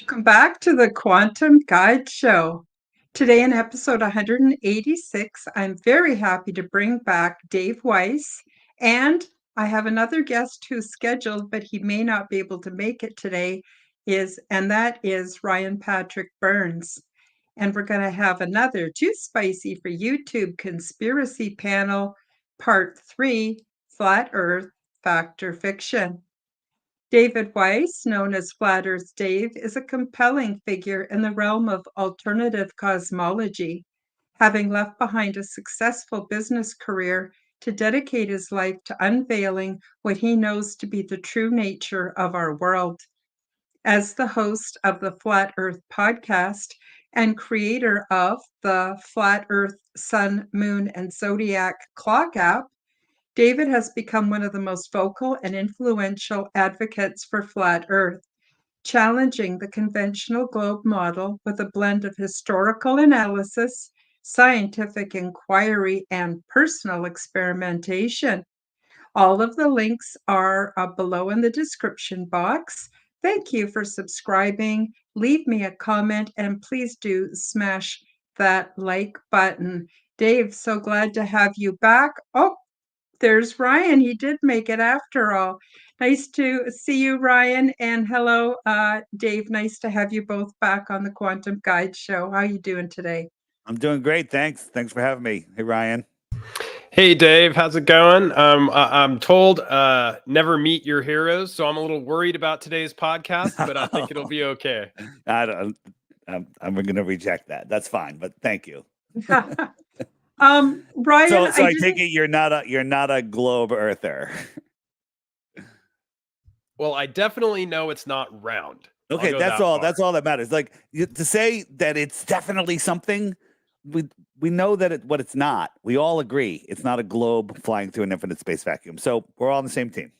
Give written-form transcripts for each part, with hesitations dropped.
Welcome back to the Quantum Guide Show. Today, in episode 186, I'm very happy to bring back Dave Weiss, and I have another guest who's scheduled, but he may not be able to make it today, and that is Ryan Patrick Burns. And we're going to have another Too Spicy for YouTube Conspiracy Panel, Part 3, Flat Earth, Fact or Fiction. David Weiss, known as Flat Earth Dave, is a compelling figure in the realm of alternative cosmology, having left behind a successful business career to dedicate his life to unveiling what he knows to be the true nature of our world. As the host of the Flat Earth podcast and creator of the Flat Earth Sun, Moon, and Zodiac Clock app, David has become one of the most vocal and influential advocates for flat Earth, challenging the conventional globe model with a blend of historical analysis, scientific inquiry, and personal experimentation. All of the links are below in the description box. Thank you for subscribing. Leave me a comment and please do smash that like button. Dave, so glad to have you back. Oh, there's Ryan. He did make it after all. Nice to see you, Ryan. And hello, Dave. Nice to have you both back on the Quantum Guide Show. How are you doing today? I'm doing great. Thanks. Thanks for having me. Hey, Ryan. Hey, Dave. How's it going? I'm told never meet your heroes, so I'm a little worried about today's podcast, but I think it'll be okay. I'm going to reject that. That's fine, but thank you. Ryan, so I take it you're not a globe earther. Well, I definitely know it's not round. Okay, that's all. That's all that matters. Like to say that it's definitely something. We know that what it's not. We all agree it's not a globe flying through an infinite space vacuum. So we're all on the same team.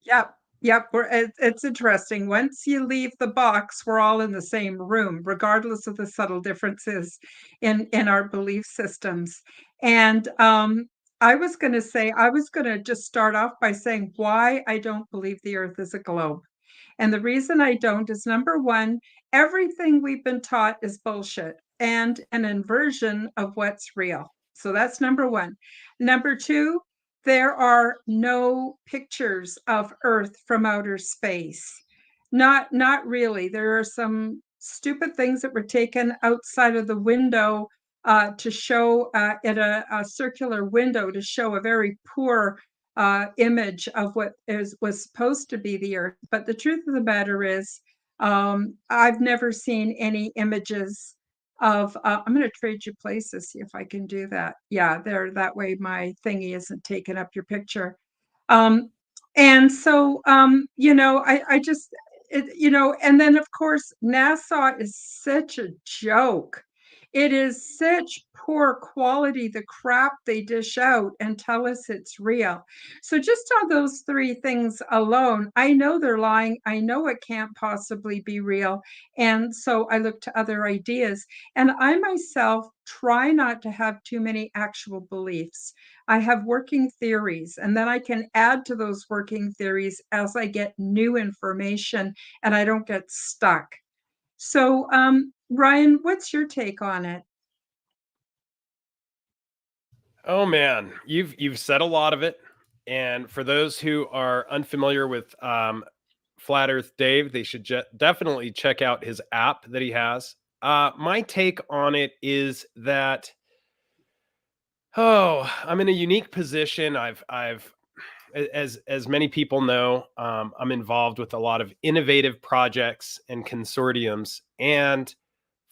Yep. It's interesting. Once you leave the box, we're all in the same room, regardless of the subtle differences in our belief systems. And I was going to just start off by saying why I don't believe the Earth is a globe. And the reason I don't is, number one, everything we've been taught is bullshit and an inversion of what's real. So that's number one. Number two, there are no pictures of Earth from outer space. Not really. There are some stupid things that were taken outside of the window to show at a circular window to show a very poor image of what was supposed to be the Earth. But the truth of the matter is, I've never seen any images of, I'm going to trade you places, see if I can do that. Yeah, there, that way my thingy isn't taking up your picture. And so, I just, and then of course, NASA is such a joke. It is such poor quality, the crap they dish out and tell us it's real. So just on those three things alone, I know they're lying. I know it can't possibly be real. And so I look to other ideas. And I myself try not to have too many actual beliefs. I have working theories, and then I can add to those working theories as I get new information and I don't get stuck. So, Ryan, what's your take on it? Oh man, you've said a lot of it. And for those who are unfamiliar with Flat Earth Dave, they should definitely check out his app that he has. My take on it is that, I'm in a unique position. As many people know, I'm involved with a lot of innovative projects and consortiums, and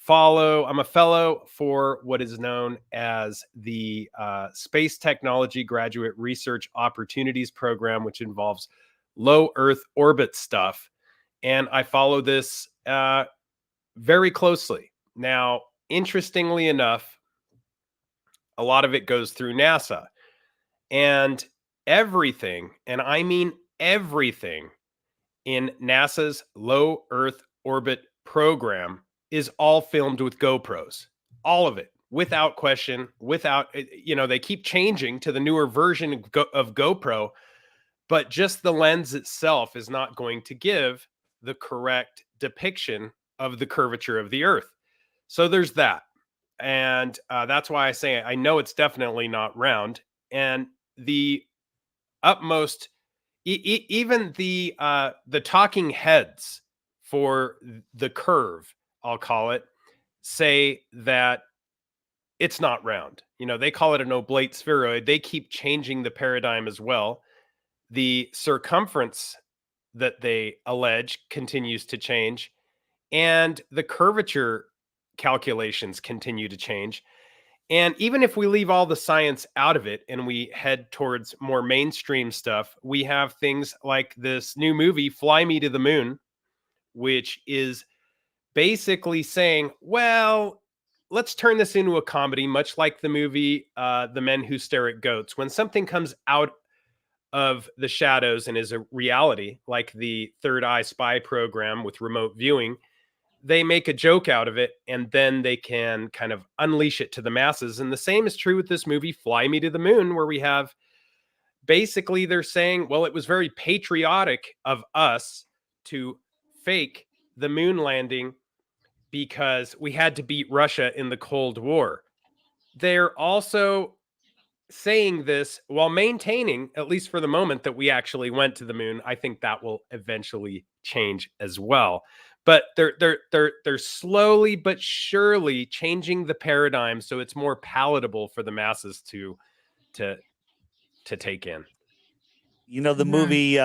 I'm a fellow for what is known as the Space Technology Graduate Research Opportunities Program, which involves low Earth orbit stuff. And I follow this very closely. Now, interestingly enough, a lot of it goes through NASA. And everything, and I mean everything, in NASA's low Earth orbit program is all filmed with GoPros. All of it, without question, they keep changing to the newer version of GoPro, but just the lens itself is not going to give the correct depiction of the curvature of the Earth. So there's that. And that's why I say I know it's definitely not round. And the utmost, even the talking heads for the curve, I'll call it, say that it's not round. You know, they call it an oblate spheroid. They keep changing the paradigm as well. The circumference that they allege continues to change, and the curvature calculations continue to change. And even if we leave all the science out of it and we head towards more mainstream stuff, we have things like this new movie, Fly Me to the Moon, which is basically saying, well, let's turn this into a comedy, much like the movie The Men Who Stare at Goats. When something comes out of the shadows and is a reality, like the Third Eye spy program with remote viewing, they make a joke out of it and then they can kind of unleash it to the masses. And the same is true with this movie, Fly Me to the Moon, where we have basically they're saying, well, it was very patriotic of us to fake the moon landing because we had to beat Russia in the Cold War. They're also saying this while maintaining, at least for the moment, that we actually went to the moon. I think that will eventually change as well. But they're slowly but surely changing the paradigm so it's more palatable for the masses to take in. You know the movie.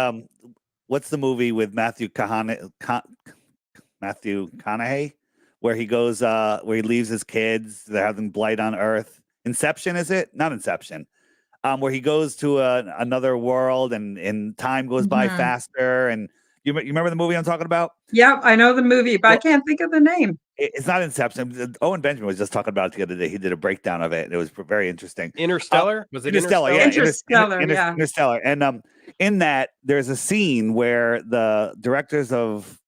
What's the movie with Matthew McConaughey, where he goes, where he leaves his kids? They're having blight on Earth. Inception, is it? Not Inception. Where he goes to another world and time goes by faster. And you remember the movie I'm talking about? Yep, I know the movie, but I can't think of the name. It's not Inception. Owen Benjamin was just talking about it the other day. He did a breakdown of it, and it was very interesting. Interstellar? Was it Interstellar? Yeah, Interstellar, yeah. Interstellar. And in that, there's a scene where the directors of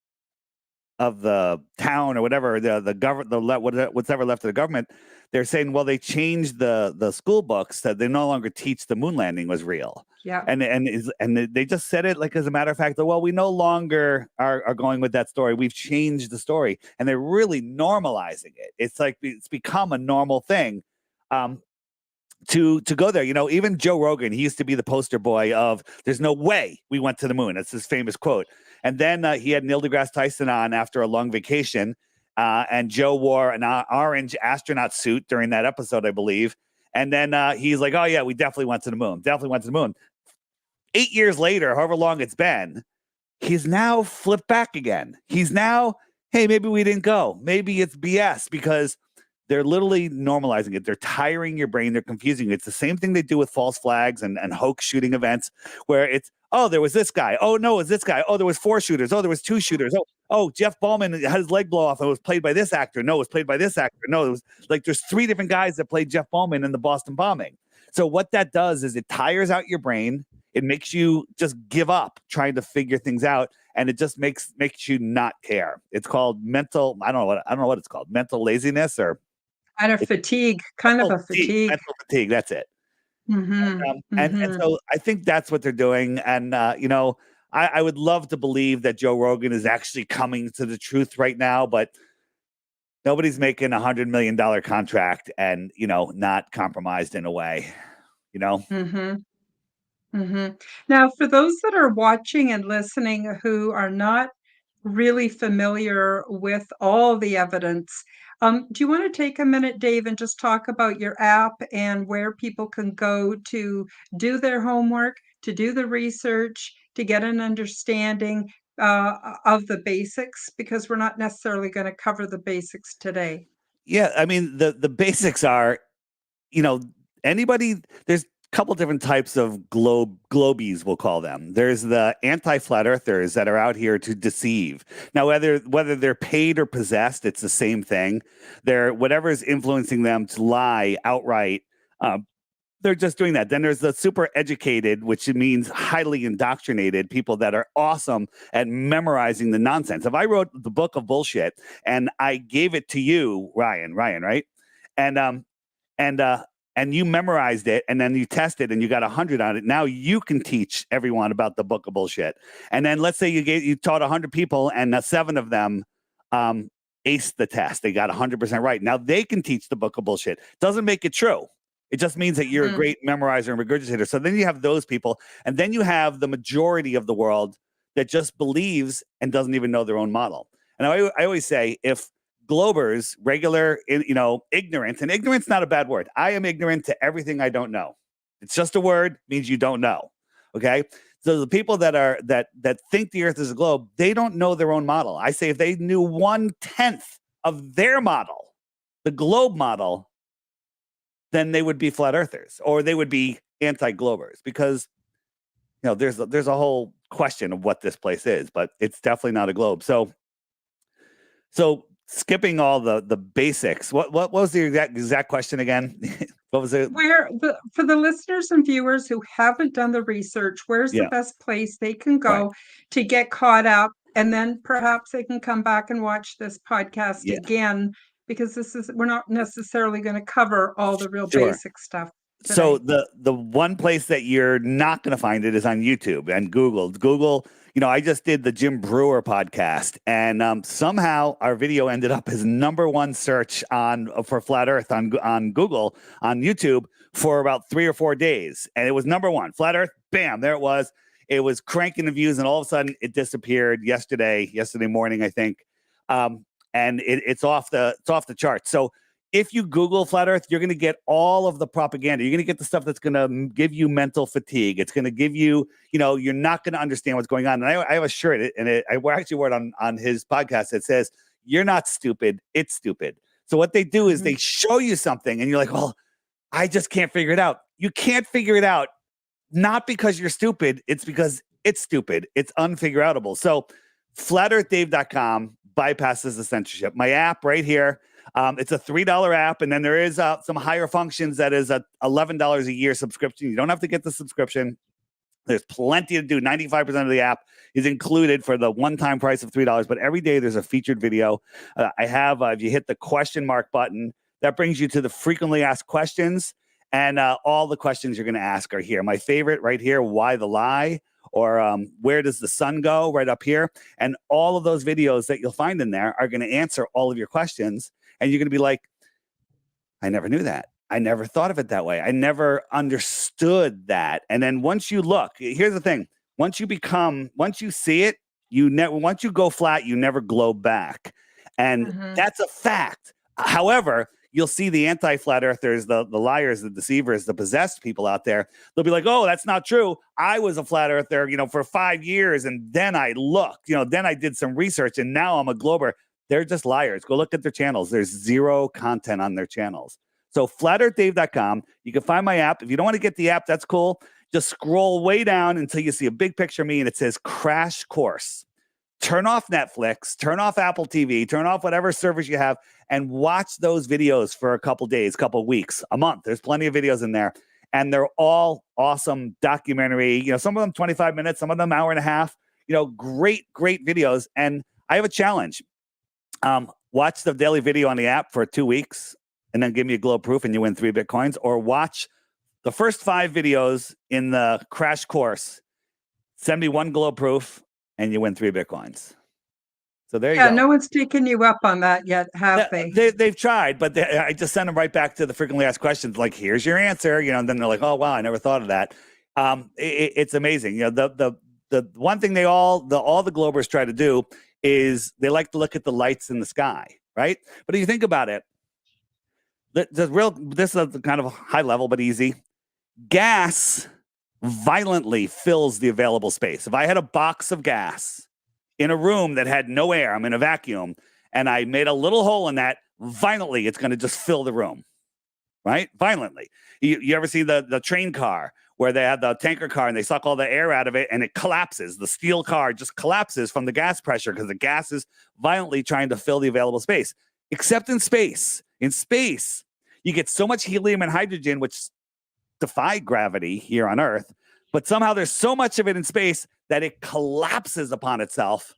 the town or whatever, the government, what's ever left of the government, they're saying, well, they changed the school books that they no longer teach the moon landing was real. Yeah. And they just said it like as a matter of fact, well, we no longer are going with that story. We've changed the story, and they're really normalizing it. It's like it's become a normal thing. To go there, you know, even Joe Rogan, he used to be the poster boy of "There's no way we went to the moon." That's his famous quote. And then he had Neil deGrasse Tyson on after a long vacation, and Joe wore an orange astronaut suit during that episode, I believe. And then he's like, "Oh yeah, we definitely went to the moon. Definitely went to the moon." 8 years later, however long it's been, he's now flipped back again. He's now, hey, maybe we didn't go. Maybe it's BS because they're literally normalizing it. They're tiring your brain. They're confusing you. It's the same thing they do with false flags and hoax shooting events where it's, oh, there was this guy. Oh, no, it was this guy. Oh, there was 4 shooters. Oh, there was 2 shooters. Oh, Jeff Ballman had his leg blow off. It was played by this actor. No, it was played by this actor. No, it was like there's 3 different guys that played Jeff Ballman in the Boston bombing. So what that does is it tires out your brain. It makes you just give up trying to figure things out, and it just makes you not care. It's called mental. I don't know what it's called. Mental laziness or kind of fatigue. Mental fatigue. That's it. And so I think that's what they're doing. And you know, I would love to believe that Joe Rogan is actually coming to the truth right now, but nobody's making $100 million contract and, you know, not compromised in a way. You know. Now, for those that are watching and listening who are not really familiar with all the evidence, do you want to take a minute, Dave, and just talk about your app and where people can go to do their homework, to do the research, to get an understanding of the basics, because we're not necessarily going to cover the basics today. Yeah, I mean, the basics are, you know, there's couple different types of globies, we'll call them. There's the anti-flat earthers that are out here to deceive. Now, whether they're paid or possessed, it's the same thing. They're whatever is influencing them to lie outright. They're just doing that. Then there's the super educated, which means highly indoctrinated people that are awesome at memorizing the nonsense. If I wrote the book of bullshit and I gave it to you, Ryan, right? And you memorized it, and then you tested, and you got 100 on it. Now you can teach everyone about the book of bullshit. And then let's say you taught 100 people, and 7 of them aced the test. They got 100% right. Now they can teach the book of bullshit. Doesn't make it true. It just means that you're a great memorizer and regurgitator. So then you have those people, and then you have the majority of the world that just believes and doesn't even know their own model. And I always say, if Globers, regular, ignorant, and ignorant's not a bad word. I am ignorant to everything I don't know. It's just a word, means you don't know. Okay. So the people that think the earth is a globe, they don't know their own model. I say if they knew 1/10 of their model, the globe model, then they would be flat earthers, or they would be anti-globers, because there's a whole question of what this place is, but it's definitely not a globe. So skipping all the basics, what was the exact question again? What was it? For the listeners and viewers who haven't done the research, where's the best place they can go to get caught up, and then perhaps they can come back and watch this podcast again, because we're not necessarily going to cover all the real basic stuff today. So the one place that you're not going to find it is on YouTube and Google. I just did the Jim Brewer podcast, and somehow our video ended up as #1 search for Flat Earth on Google, on YouTube, for about 3 or 4 days. And it was #1, Flat Earth, bam, there it was. It was cranking the views, and all of a sudden it disappeared yesterday morning, I think. And it's off the charts. So if you Google Flat Earth, you're going to get all of the propaganda. You're going to get the stuff that's going to give you mental fatigue. It's going to give you, you're not going to understand what's going on. And I have a shirt, and I actually wore it on his podcast that says, "You're not stupid, it's stupid." So what they do is they show you something, and you're like, "Well, I just can't figure it out." You can't figure it out, not because you're stupid. It's because it's stupid. It's unfigureoutable. So flatearthdave.com bypasses the censorship. My app right here. It's a $3 app, and then there is some higher functions that is a $11 a year subscription. You don't have to get the subscription. There's plenty to do. 95% of the app is included for the one-time price of $3, but every day there's a featured video. I have, if you hit the question mark button, that brings you to the frequently asked questions, and all the questions you're going to ask are here. My favorite right here, why the lie? Or where does the sun go? Right up here. And all of those videos that you'll find in there are going to answer all of your questions. And you're going to be like, I never knew that. I never thought of it that way. I never understood that. And then once you look, here's the thing. Once you see it, once you go flat, you never globe back. And that's a fact. However, you'll see the anti-flat earthers, the liars, the deceivers, the possessed people out there. They'll be like, "Oh, that's not true. I was a flat earther, for 5 years. And then I looked, then I did some research, and now I'm a glober." They're just liars. Go look at their channels. There's zero content on their channels. So flatearthdave.com. You can find my app. If you don't want to get the app, that's cool. Just scroll way down until you see a big picture of me, and it says Crash Course. Turn off Netflix, turn off Apple TV, turn off whatever service you have, and watch those videos for a couple days, couple weeks, a month. There's plenty of videos in there, and they're all awesome documentary. Some of them 25 minutes, some of them hour and a half. Great videos. And I have a challenge. Watch the daily video on the app for 2 weeks, and then give me a globe proof, and you win 3 Bitcoins. Or watch the first 5 videos in the Crash Course, send me 1 globe proof, and you win 3 Bitcoins. So there you go. No one's taken you up on that yet, have they? They've tried, but I just send them right back to the frequently asked questions. Like, here's your answer, and then they're like, "Oh wow, I never thought of that." It's amazing. The one thing all the globers try to do is they like to look at the lights in the sky, right? But if you think about it, this is kind of high level but easy. Gas violently fills the available space. If I had a box of gas in a room that had no air, I'm in a vacuum, and I made a little hole in that, violently, it's going to just fill the room, right? Violently. You ever see the train car where they have the tanker car and they suck all the air out of it and it collapses? The steel car just collapses from the gas pressure because the gas is violently trying to fill the available space. Except in space. In space, you get so much helium and hydrogen, which defy gravity here on Earth, but somehow there's so much of it in space that it collapses upon itself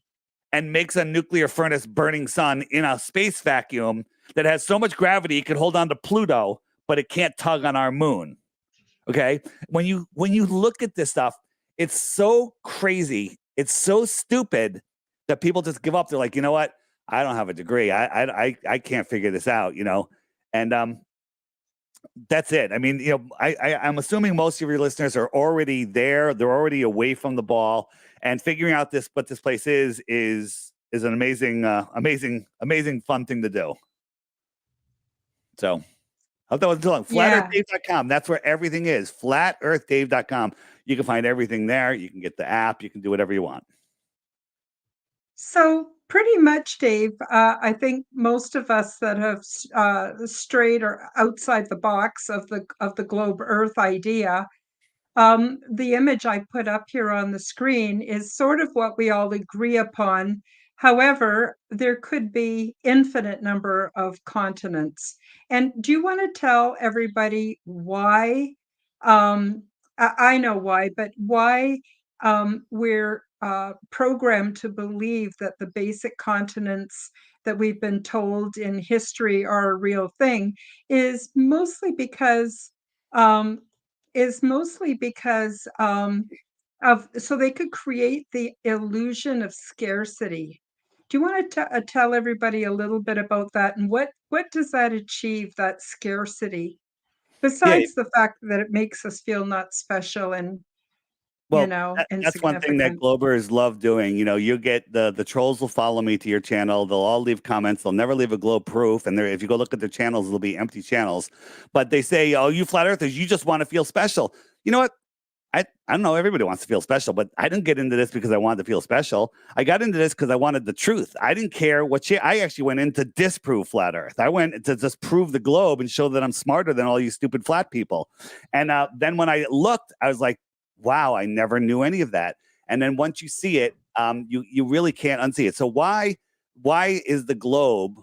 and makes a nuclear furnace burning sun in a space vacuum that has so much gravity it could hold on to Pluto, but it can't tug on our moon. Okay? When you look at this stuff, it's so crazy, it's so stupid that people just give up. They're like, you know what? I don't have a degree. I can't figure this out, you know, and that's it. I mean, you know, I'm assuming most of your listeners are already there. They're already away from the ball, and figuring out what this place is an amazing, amazing fun thing to do. So I hope that wasn't too long. Yeah. FlatEarthDave.com. That's where everything is. FlatEarthDave.com. You can find everything there. You can get the app. You can do whatever you want. So pretty much, Dave, I think most of us that have strayed or outside the box of the globe Earth idea, the image I put up here on the screen is sort of what we all agree upon. However, there could be infinite number of continents. And do you want to tell everybody why? I know why, but why we're programmed to believe that the basic continents that we've been told in history are a real thing is mostly because um, of so they could create the illusion of scarcity. Do you want to tell everybody a little bit about that, and what does that achieve, that scarcity, Yeah. besides the fact that it makes us feel not special and Well, that's one thing that insignificant? Globers love doing. You know, you get the trolls will follow me to your channel. They'll all leave comments. They'll never leave a globe proof. And if you go look at their channels, there'll be empty channels. But they say, "Oh, you flat earthers, you just want to feel special." You know what? I don't know. Everybody wants to feel special, but I didn't get into this because I wanted to feel special. I got into this because I wanted the truth. I didn't care I actually went in to disprove flat Earth. I went to just prove the globe and show that I'm smarter than all you stupid flat people. And then when I looked, I was like, wow, I never knew any of that. And then once you see it, you really can't unsee it. So why is the globe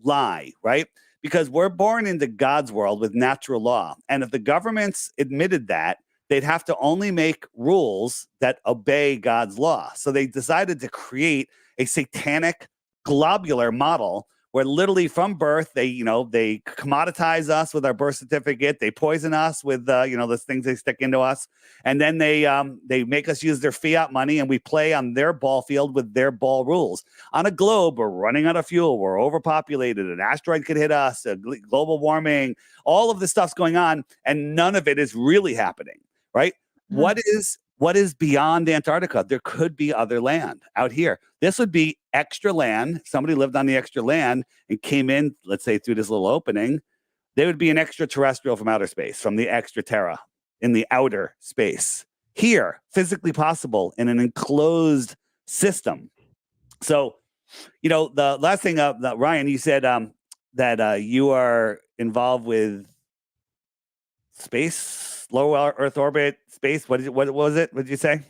lie, right? Because we're born into God's world with natural law. And if the governments admitted that, they'd have to only make rules that obey God's law. So they decided to create a satanic globular model where literally from birth, they commoditize us with our birth certificate. They poison us with, those things they stick into us. And then they make us use their fiat money, and we play on their ball field with their ball rules. On a globe, we're running out of fuel. We're overpopulated. An asteroid could hit us, global warming, all of this stuff's going on, and none of it is really happening. Right? Mm. What is beyond Antarctica? There could be other land out here. This would be extra land. Somebody lived on the extra land and came in, let's say, through this little opening. They would be an extraterrestrial from outer space, from the extra terra in the outer space. Here, physically possible in an enclosed system. So, the last thing, Ryan, you said that you are involved with space, low Earth orbit, space. What was it? What did you say?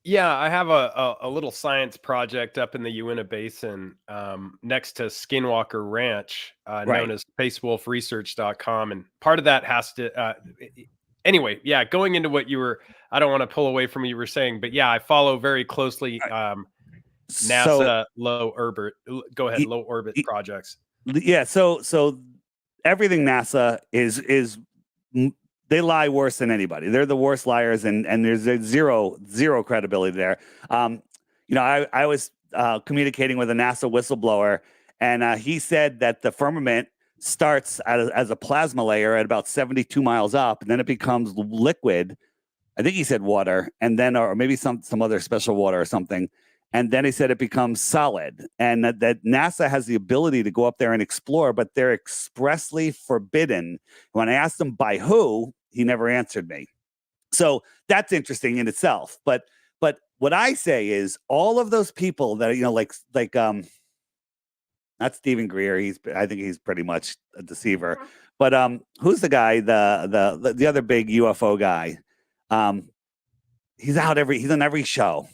Yeah, I have a little science project up in the Uinta Basin next to Skinwalker Ranch, known as spacewolfresearch.com. And part of that has to, anyway, yeah, going into what I don't want to pull away from what you were saying, but yeah, I follow very closely NASA low orbit projects. Yeah, so everything NASA is they lie worse than anybody. They're the worst liars, and there's zero credibility there. I was communicating with a NASA whistleblower, and he said that the firmament starts as a plasma layer at about 72 miles up, and then it becomes liquid. I think he said water, and then or maybe some other special water or something. And then he said it becomes solid, and that NASA has the ability to go up there and explore, but they're expressly forbidden. When I asked him by who, he never answered me. So that's interesting in itself. But what I say is all of those people that like not Stephen Greer. I think he's pretty much a deceiver. But who's the guy? The other big UFO guy. He's on every show.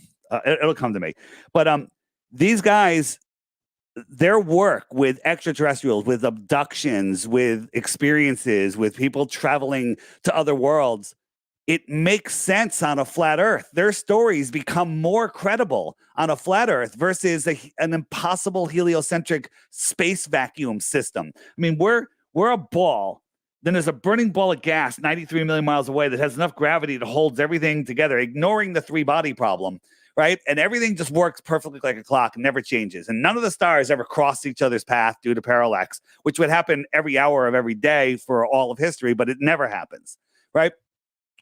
It'll come to me. But these guys, their work with extraterrestrials, with abductions, with experiences, with people traveling to other worlds, it makes sense on a flat Earth. Their stories become more credible on a flat Earth versus an impossible heliocentric space vacuum system. I mean, we're a ball. Then there's a burning ball of gas 93 million miles away that has enough gravity to hold everything together, ignoring the three-body problem. right? And everything just works perfectly like a clock and never changes. And none of the stars ever cross each other's path due to parallax, which would happen every hour of every day for all of history, but it never happens, right?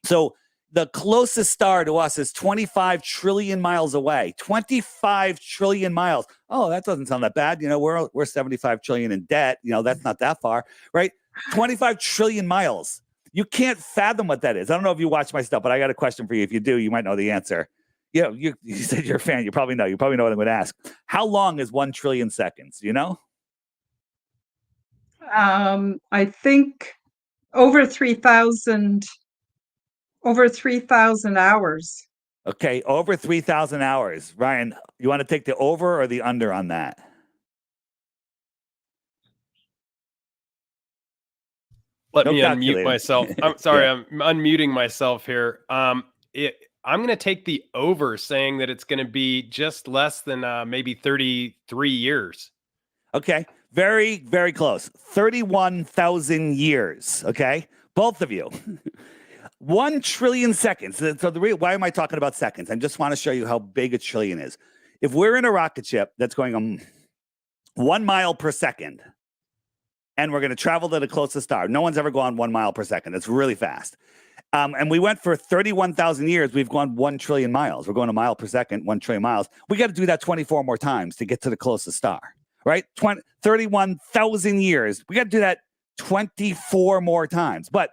So the closest star to us is 25 trillion miles away. 25 trillion miles. Oh, that doesn't sound that bad. We're 75 trillion in debt. That's not that far, right? 25 trillion miles. You can't fathom what that is. I don't know if you watch my stuff, but I got a question for you. If you do, you might know the answer. You said you're a fan. You probably know. You probably know what I'm going to ask. How long is 1 trillion seconds? Do you know? I think over 3,000 hours. Okay, over 3,000 hours. Ryan, you want to take the over or the under on that? Let No me unmute calculator. myself. I'm sorry, Yeah. I'm unmuting myself here. I'm going to take the over, saying that it's going to be just less than maybe 33 years. Okay, very, very close. 31,000 years. Okay, both of you. 1 trillion seconds. So why am I talking about seconds? I just want to show you how big a trillion is. If we're in a rocket ship that's going 1 mile per second, and we're going to travel to the closest star. No one's ever gone 1 mile per second. It's really fast. And we went for 31,000 years. We've gone 1 trillion miles. We're going a mile per second, 1 trillion miles. We got to do that 24 more times to get to the closest star, right? 31,000 years. We got to do that 24 more times. But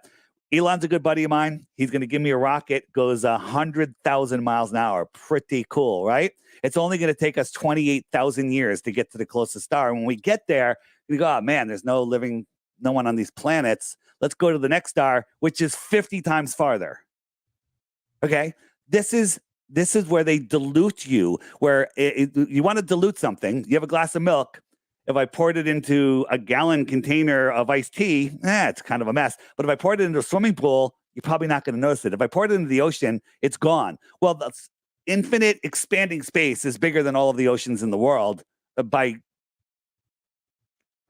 Elon's a good buddy of mine. He's going to give me a rocket, goes 100,000 miles an hour. Pretty cool, right? It's only going to take us 28,000 years to get to the closest star. And when we get there, we go, oh man, there's no one on these planets. Let's go to the next star, which is 50 times farther. Okay, this is where they dilute you. Where you want to dilute something, you have a glass of milk. If I poured it into a gallon container of iced tea, it's kind of a mess. But if I poured it into a swimming pool, you're probably not going to notice it. If I poured it into the ocean, it's gone. Well, the infinite expanding space is bigger than all of the oceans in the world by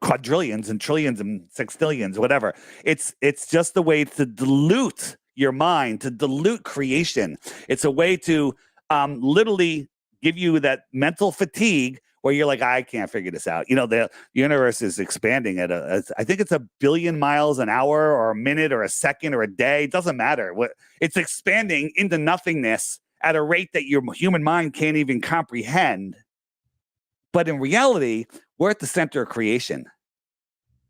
quadrillions and trillions and sextillions, whatever. It's just a way to dilute your mind, to dilute creation. It's a way to literally give you that mental fatigue where you're like, I can't figure this out. The universe is expanding at I think it's 1 billion miles an hour or a minute or a second or a day. It doesn't matter. It's expanding into nothingness at a rate that your human mind can't even comprehend. But in reality, we're at the center of creation.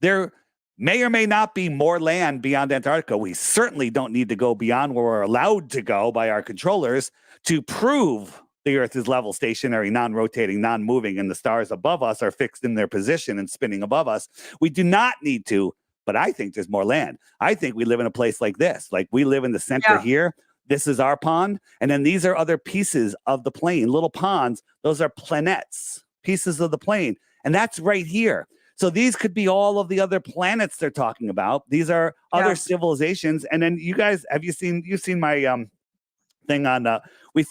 There may or may not be more land beyond Antarctica. We certainly don't need to go beyond where we're allowed to go by our controllers to prove the Earth is level, stationary, non-rotating, non-moving, and the stars above us are fixed in their position and spinning above us. We do not need to, but I think there's more land. I think we live in a place like this. Like we live in the center here. This is our pond. And then these are other pieces of the plane, little ponds. Those are planets, pieces of the plane. And that's right here. So these could be all of the other planets they're talking about. These are other civilizations. And then you guys, you've seen my thing on, we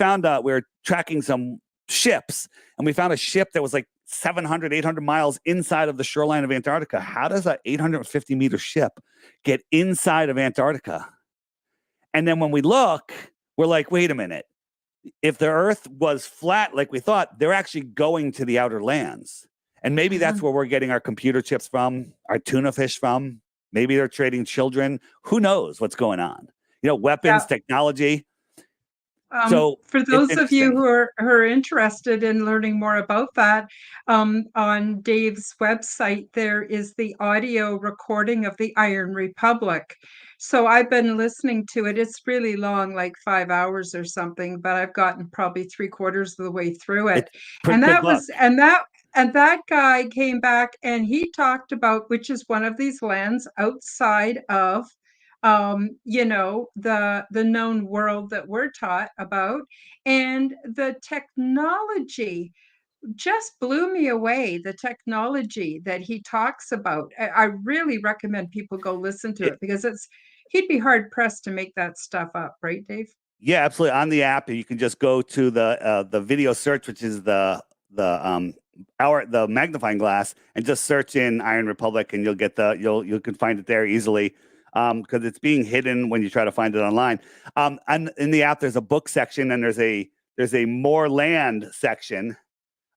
were tracking some ships and we found a ship that was like 700, 800 miles inside of the shoreline of Antarctica. How does an 850 meter ship get inside of Antarctica? And then when we look, we're like, wait a minute. If the Earth was flat like we thought, they're actually going to the outer lands. And maybe that's where we're getting our computer chips from, our tuna fish from. Maybe they're trading children. Who knows what's going on? Weapons, technology. So for those of you who are interested in learning more about that, on Dave's website, there is the audio recording of the Iron Republic. So I've been listening to it. It's really long, like 5 hours or something, but I've gotten probably 3/4 of the way through it. And that guy came back and he talked about, which is one of these lands outside of the known world that we're taught about. And the technology just blew me away. The technology that he talks about. I really recommend people go listen to it because he'd be hard pressed to make that stuff up, right, Dave? Yeah, absolutely. On the app, you can just go to the video search, which is the magnifying glass, and just search in Iron Republic, and you'll get you can find it there easily. Because it's being hidden when you try to find it online. And in the app, there's a book section and there's a there's a more land section.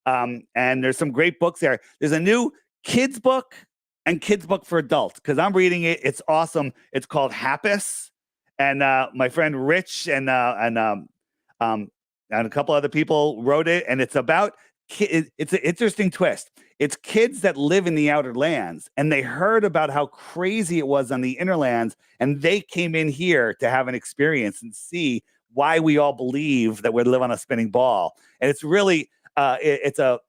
And there's some great books there. There's a new kids book and kids book for adults, because I'm reading it. It's awesome. It's called Happus. And my friend Rich and a couple other people wrote it. And it's about it's an interesting twist. It's kids that live in the outer lands, and they heard about how crazy it was on the inner lands, and they came in here to have an experience and see why we all believe that we live on a spinning ball. And it's really it's a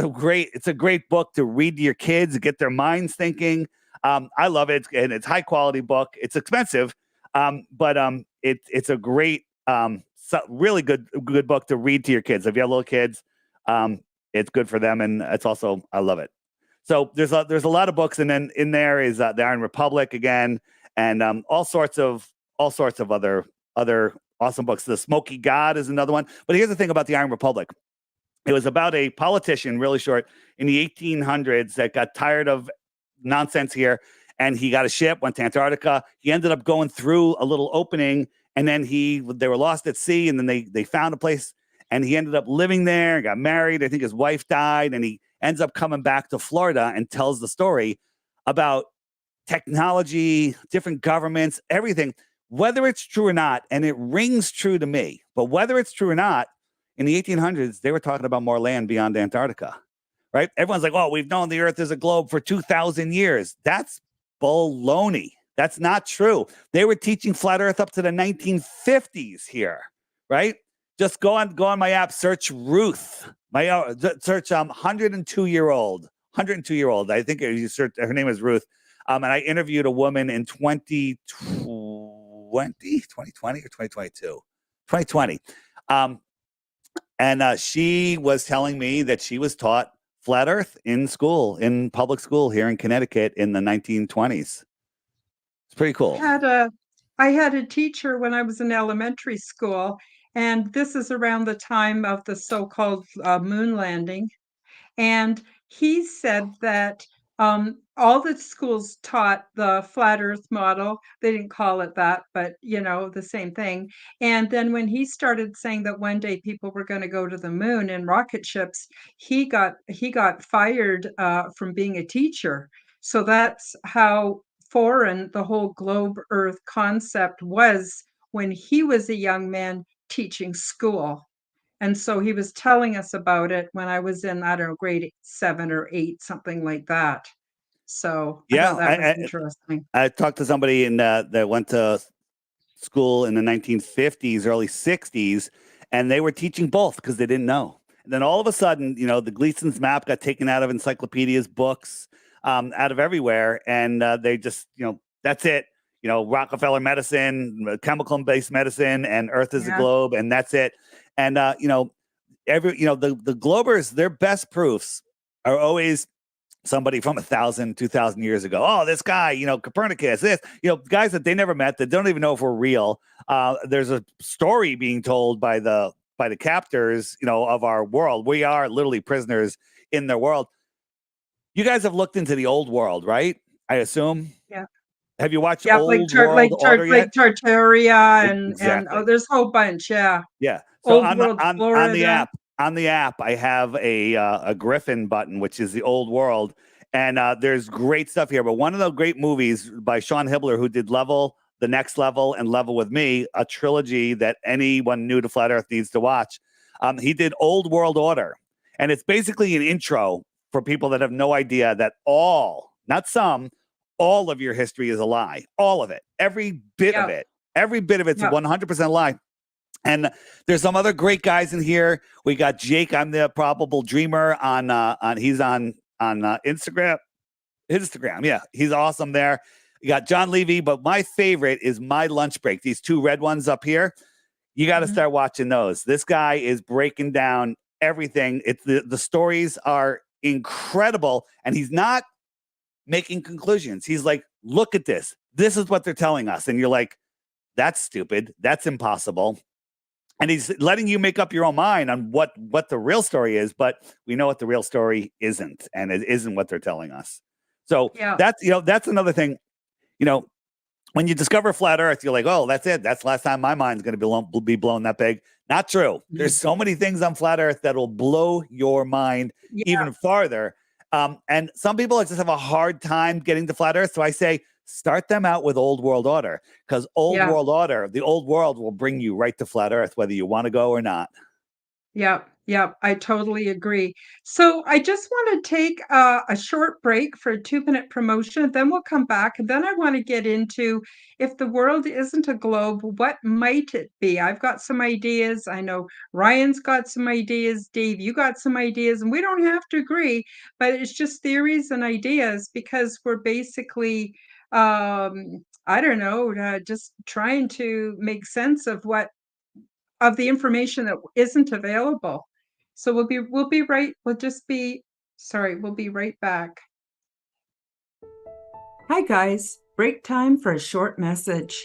great book to read to your kids, get their minds thinking. I love it, and it's high quality book. It's expensive, but it's a great, really good book to read to your kids. If you have little kids, it's good for them, and it's also, I love it. So there's a lot of books, and then in there is the Iron Republic again, and all sorts of other awesome books. The Smoky God is another one. But here's the thing about the Iron Republic. It was about a politician, really short, in the 1800s that got tired of nonsense here, and he got a ship, went to Antarctica. He ended up going through a little opening, and then they were lost at sea, and then they found a place, and he ended up living there, got married. I think his wife died, and he ends up coming back to Florida and tells the story about technology, different governments, everything, whether it's true or not. And it rings true to me, but whether it's true or not, in the 1800s, they were talking about more land beyond Antarctica, right? Everyone's like, oh, we've known the Earth is a globe for 2,000 years. That's baloney. That's not true. They were teaching flat Earth up to the 1950s here, right? Just go on my app, search Ruth. Search 102-year-old. I think you search, her name is Ruth. And I interviewed a woman in 2020 or 2022? 2020. And she was telling me that she was taught flat Earth in school, in public school here in Connecticut in the 1920s. It's pretty cool. I had a teacher when I was in elementary school, and this is around the time of the so-called moon landing. And he said that all the schools taught the flat Earth model. They didn't call it that, but the same thing. And then when he started saying that one day people were going to go to the moon in rocket ships, he got fired from being a teacher. So that's how foreign the whole globe Earth concept was when he was a young man teaching school. And so he was telling us about it when I was in, I don't know, grade 7 or 8, something like that. So I thought that was interesting. I talked to somebody that went to school in the 1950s, early 60s, and they were teaching both because they didn't know. And then all of a sudden, the Gleason's map got taken out of encyclopedias, books, out of everywhere. And they just, that's it. Rockefeller medicine, chemical-based medicine, and Earth is a globe, and that's it. And the Globers, their best proofs are always somebody from 1,000, 2,000 years ago. Oh, this guy, Copernicus, this, guys that they never met, that don't even know if we're real. There's a story being told by the captors, of our world. We are literally prisoners in their world. You guys have looked into the old world, right? I assume. Yeah. Have you watched Old World Order yet? Like Tartaria and Exactly. there's a whole bunch. Yeah. Yeah. So Old World Florida. On the app, I have a Griffin button, which is the old world, and there's great stuff here. But one of the great movies by Sean Hibbler, who did Level, The Next Level, and Level with Me, a trilogy that anyone new to Flat Earth needs to watch. He did Old World Order, and it's basically an intro for people that have no idea that all of your history is a lie. All of it, every bit of it, it's 100% a lie. And there's some other great guys in here. We got Jake. I'm the Probable Dreamer he's on Instagram. Yeah, he's awesome there. You got John Levy, but my favorite is My Lunch Break. These two red ones up here. You got to start watching those. This guy is breaking down everything. It's the stories are incredible, and he's not making conclusions. He's like, look at this. This is what they're telling us. And you're like, that's stupid. That's impossible. And he's letting you make up your own mind on what the real story is, but we know what the real story isn't, and it isn't what they're telling us. So that's another thing. when you discover flat Earth, you're like, oh, that's it. That's the last time my mind's going to be blown that big. Not true. There's so many things on flat Earth that will blow your mind Yeah, even farther. And some people just have a hard time getting to flat Earth. So I say, start them out with old world order, because old yeah. world order, the old world will bring you right to flat Earth, whether you want to go or not. Yep, yep, I totally agree. So I just want to take a short break for a 2-minute promotion, then we'll come back. And then I want to get into, if the world isn't a globe, what might it be? I've got some ideas. I know Ryan's got some ideas. Dave, you got some ideas, and we don't have to agree, but it's just theories and ideas, because we're basically, I don't know, just trying to make sense of the information that isn't available. So we'll be right, we'll be right back. Hi guys, break time for a short message.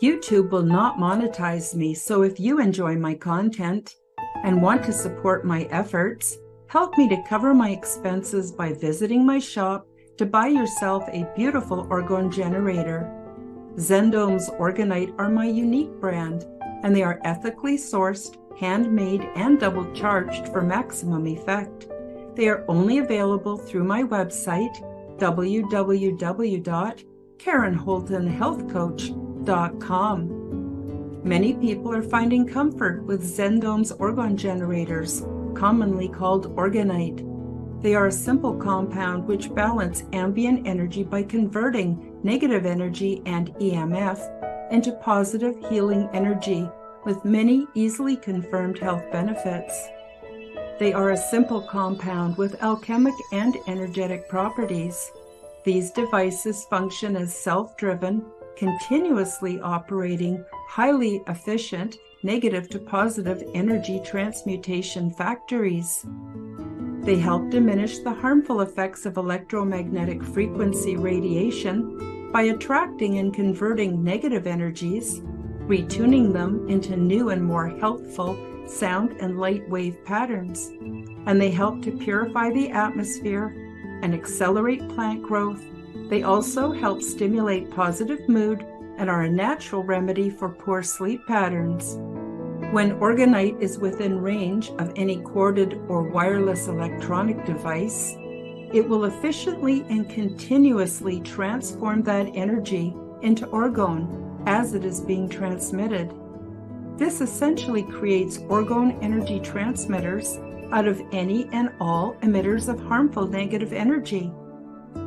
YouTube will not monetize me, so if you enjoy my content and want to support my efforts, help me to cover my expenses by visiting my shop to buy yourself a beautiful orgone generator. Zendome's Orgonite are my unique brand, and they are ethically sourced, handmade, and double charged for maximum effect. They are only available through my website, www.karenholtonhealthcoach.com. Many people are finding comfort with Zendome's orgone generators, commonly called Orgonite. They are a simple compound which balance ambient energy by converting negative energy and EMF into positive healing energy, with many easily confirmed health benefits. They are a simple compound with alchemic and energetic properties. These devices function as self-driven, continuously operating, highly efficient, negative to positive energy transmutation factories. They help diminish the harmful effects of electromagnetic frequency radiation by attracting and converting negative energies, retuning them into new and more healthful sound and light wave patterns. And they help to purify the atmosphere and accelerate plant growth. They also help stimulate positive mood and are a natural remedy for poor sleep patterns. When Orgonite is within range of any corded or wireless electronic device, it will efficiently and continuously transform that energy into orgone as it is being transmitted. This essentially creates orgone energy transmitters out of any and all emitters of harmful negative energy.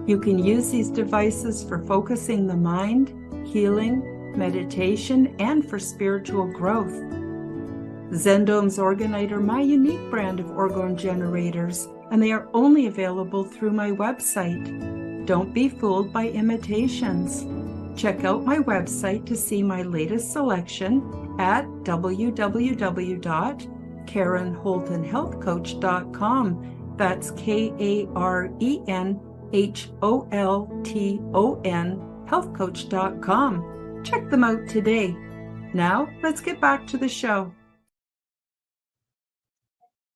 You can use these devices for focusing the mind, healing, meditation, and for spiritual growth. Zendome's Orgonite are my unique brand of orgone generators, and they are only available through my website. Don't be fooled by imitations. Check out my website to see my latest selection at www.karenholtonhealthcoach.com. That's KarenHolton healthcoach.com. Check them out today. Now, let's get back to the show.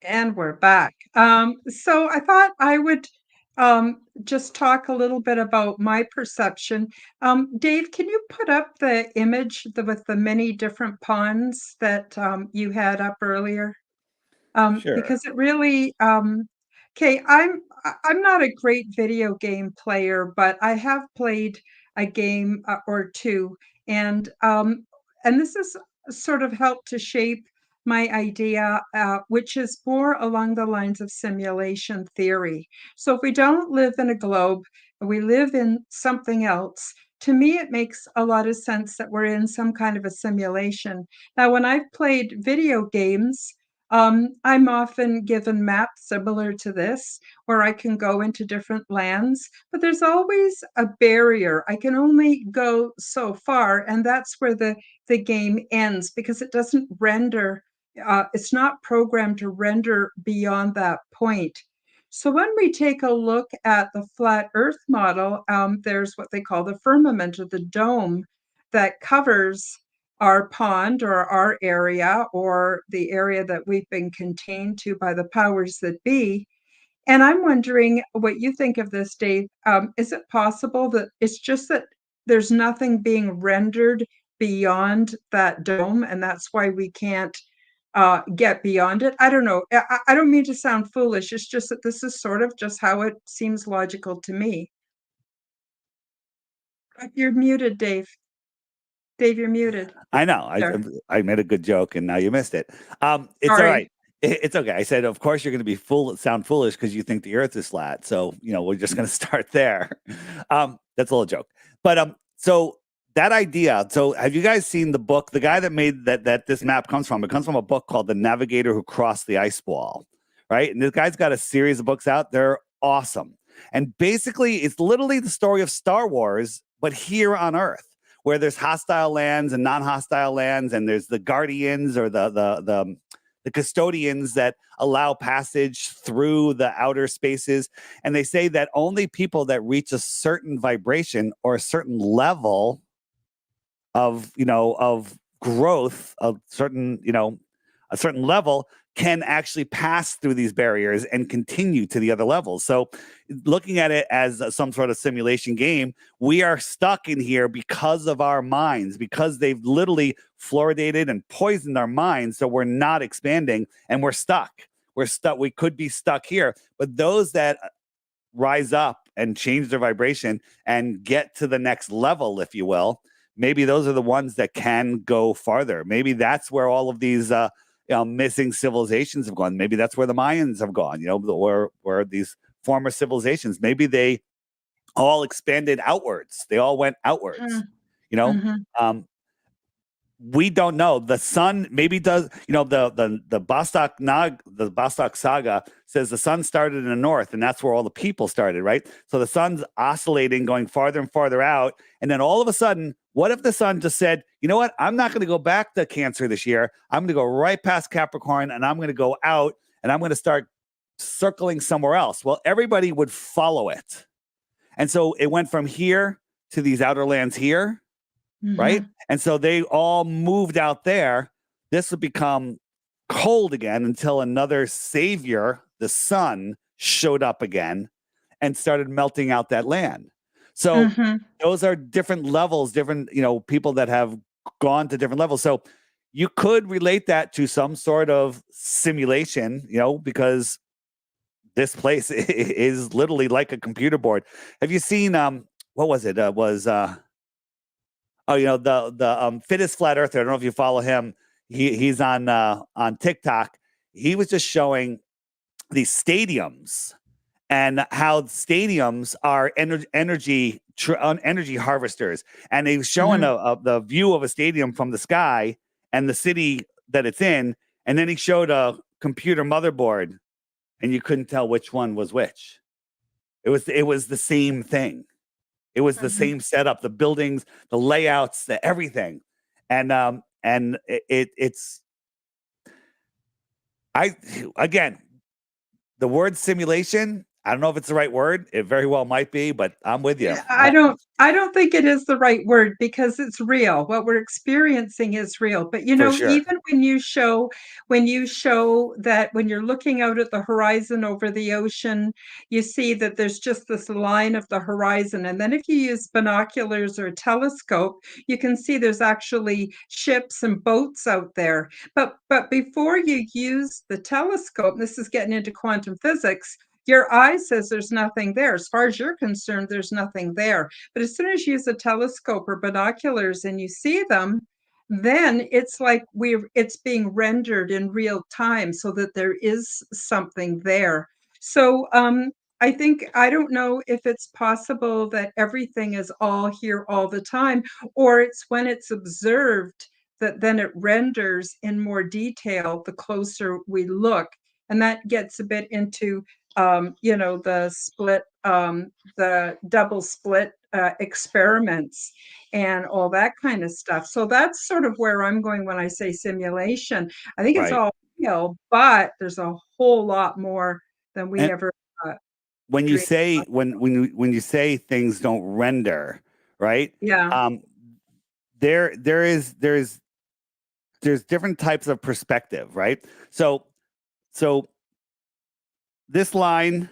And we're back. So I thought I would just talk a little bit about my perception. Dave, can you put up the image with the many different ponds that you had up earlier? Sure. Because it really, okay, I'm not a great video game player, but I have played a game or two, and this has sort of helped to shape my idea, which is more along the lines of simulation theory. So if we don't live in a globe, we live in something else. To me, it makes a lot of sense that we're in some kind of a simulation. Now, when I've played video games, I'm often given maps similar to this, where I can go into different lands, but there's always a barrier. I can only go so far, and that's where the game ends, because it doesn't render, it's not programmed to render beyond that point. So when we take a look at the flat Earth model, there's what they call the firmament, or the dome, that covers our pond or our area, or the area that we've been contained to by the powers that be. And I'm wondering what you think of this, Dave. Is it possible that it's just that there's nothing being rendered beyond that dome, and that's why we can't get beyond it. I don't know. I don't mean to sound foolish. It's just that this is sort of just how it seems logical to me. You're muted, Dave. Dave, you're muted. I know. There. I made a good joke, and now you missed it. It's all Sorry. right. It's okay. I said, of course, you're going to be sound foolish because you think the Earth is flat. So we're just going to start there. That's a little joke. But so that idea. So have you guys seen the book? The guy that made that this map comes from. It comes from a book called "The Navigator Who Crossed the Ice Wall," right? And this guy's got a series of books out. They're awesome. And basically, it's literally the story of Star Wars, but here on Earth, where there's hostile lands and non-hostile lands, and there's the guardians or the custodians that allow passage through the outer spaces. And they say that only people that reach a certain vibration or a certain level of growth, of certain a certain level, can actually pass through these barriers and continue to the other levels. So looking at it as some sort of simulation game, we are stuck in here because of our minds, because they've literally fluoridated and poisoned our minds. So we're not expanding and we're stuck. We're stuck. We could be stuck here. But those that rise up and change their vibration and get to the next level, if you will, maybe those are the ones that can go farther. Maybe that's where all of these missing civilizations have gone. Maybe that's where the Mayans have gone, where these former civilizations, maybe they all expanded outwards. They all went outwards, we don't know. The sun maybe does, the Bostock saga says the sun started in the north, and that's where all the people started, right? So the sun's oscillating, going farther and farther out. And then all of a sudden, what if the sun just said, you know what? I'm not going to go back to Cancer this year. I'm going to go right past Capricorn, and I'm going to go out, and I'm going to start circling somewhere else. Well, everybody would follow it. And so it went from here to these outer lands here. Right. And so they all moved out there. This would become cold again until another savior, the sun, showed up again and started melting out that land. So those are different levels, different, people that have gone to different levels. So you could relate that to some sort of simulation, because this place is literally like a computer board. Have you seen what was it? The fittest flat earther. I don't know if you follow him. He's on TikTok. He was just showing these stadiums and how stadiums are energy harvesters. And he was showing the view of a stadium from the sky and the city that it's in. And then he showed a computer motherboard, and you couldn't tell which one was which. It was the same thing. It was the same setup, the buildings, the layouts, the everything. And again, the word simulation, I don't know if it's the right word. It very well might be, but I'm with you. I don't think it is the right word, because it's real. What we're experiencing is real. But sure. even when you show that when you're looking out at the horizon over the ocean, you see that there's just this line of the horizon. And then if you use binoculars or a telescope, you can see there's actually ships and boats out there. But before you use the telescope, this is getting into quantum physics, your eye says there's nothing there. As far as you're concerned, there's nothing there. But as soon as you use a telescope or binoculars and you see them, then it's like it's being rendered in real time so that there is something there. So I don't know if it's possible that everything is all here all the time, or it's when it's observed that then it renders in more detail the closer we look. And that gets a bit into the double split experiments and all that kind of stuff. So that's sort of where I'm going when I say simulation. I think it's all real, but there's a whole lot more than we ever. When you say when you say things don't render, right? Yeah. There's different types of perspective, right? So this line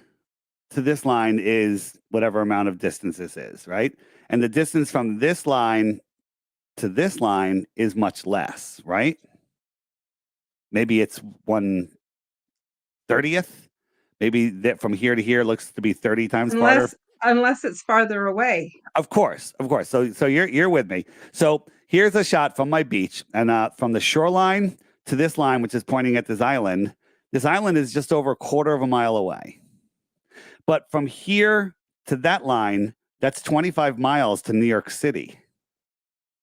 to this line is whatever amount of distance this is, right? And the distance from this line to this line is much less, right? Maybe it's 1/30th. Maybe that from here to here looks to be 30 times farther. Unless it's farther away. Of course. So you're with me. So here's a shot from my beach, and from the shoreline to this line, which is pointing at this island. This island is just over a quarter of a mile away. But from here to that line, that's 25 miles to New York City.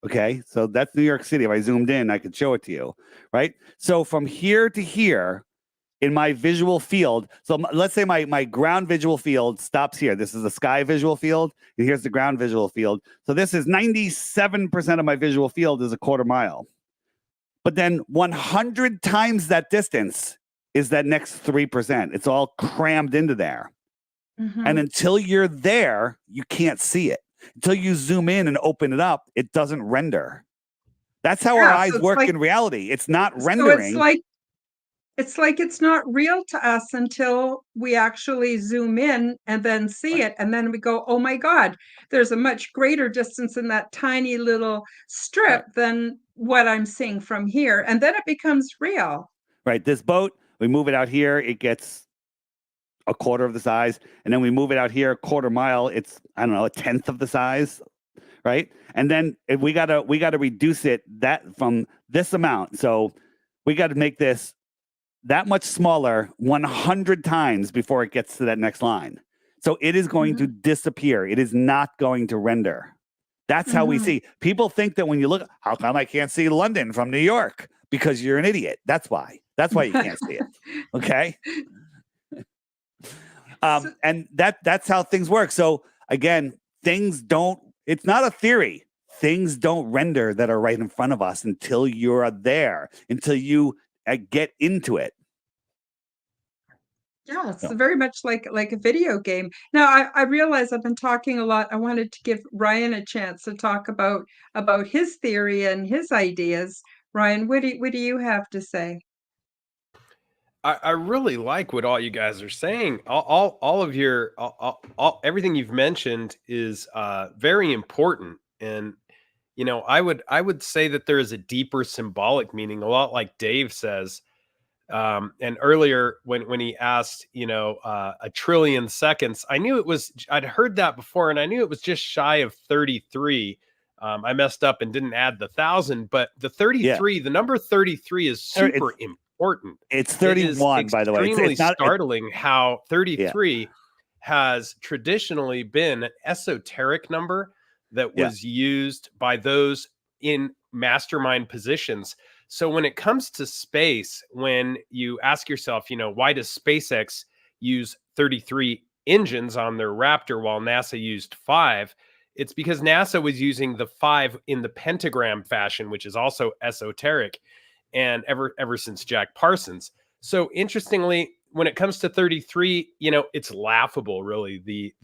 Okay, so that's New York City. If I zoomed in, I could show it to you, right? So from here to here in my visual field, so let's say my ground visual field stops here. This is the sky visual field, and here's the ground visual field. So this is 97% of my visual field is a quarter mile. But then 100 times that distance is that next 3%. It's all crammed into there. Mhm. And until you're there, you can't see it. Until you zoom in and open it up, it doesn't render. That's how our Yeah, so eyes it's work like- in reality. It's not So rendering. it's like it's not real to us until we actually zoom in and then see Right. it. And then we go, oh my God, there's a much greater distance in that tiny little strip than what I'm seeing from here. And then it becomes real. Right. This boat, we move it out here, it gets a quarter of the size. And then we move it out here, a quarter mile, it's, I don't know, a tenth of the size. Right. And then if we gotta reduce it that from this amount. So we got to make this that much smaller 100 times before it gets to that next line. So it is going to disappear. It is not going to render. That's how we see. People think that when you look, how come I can't see London from New York? Because you're an idiot. That's why. That's why you can't see it. Okay. And that's how things work. So again, it's not a theory. Things don't render that are right in front of us until you're there, until you get into it. Yeah, it's very much like a video game. Now, I realize I've been talking a lot. I wanted to give Ryan a chance to talk about his theory and his ideas. Ryan, what do you have to say? I really like what all you guys are saying. All of your everything you've mentioned is very important, and I would say that there is a deeper symbolic meaning, a lot like Dave says. And earlier when he asked, a trillion seconds, I'd heard that before, and I knew it was just shy of 33. I messed up and didn't add the 1,000, but the 33, the number 33 is super important. It's 31, by the way. Extremely startling how 33 has traditionally been an esoteric number that was used by those in mastermind positions. So when it comes to space, when you ask yourself, why does SpaceX use 33 engines on their Raptor while NASA used 5? It's because NASA was using the 5 in the pentagram fashion, which is also esoteric, and ever since Jack Parsons. So interestingly, when it comes to 33, it's laughable, really.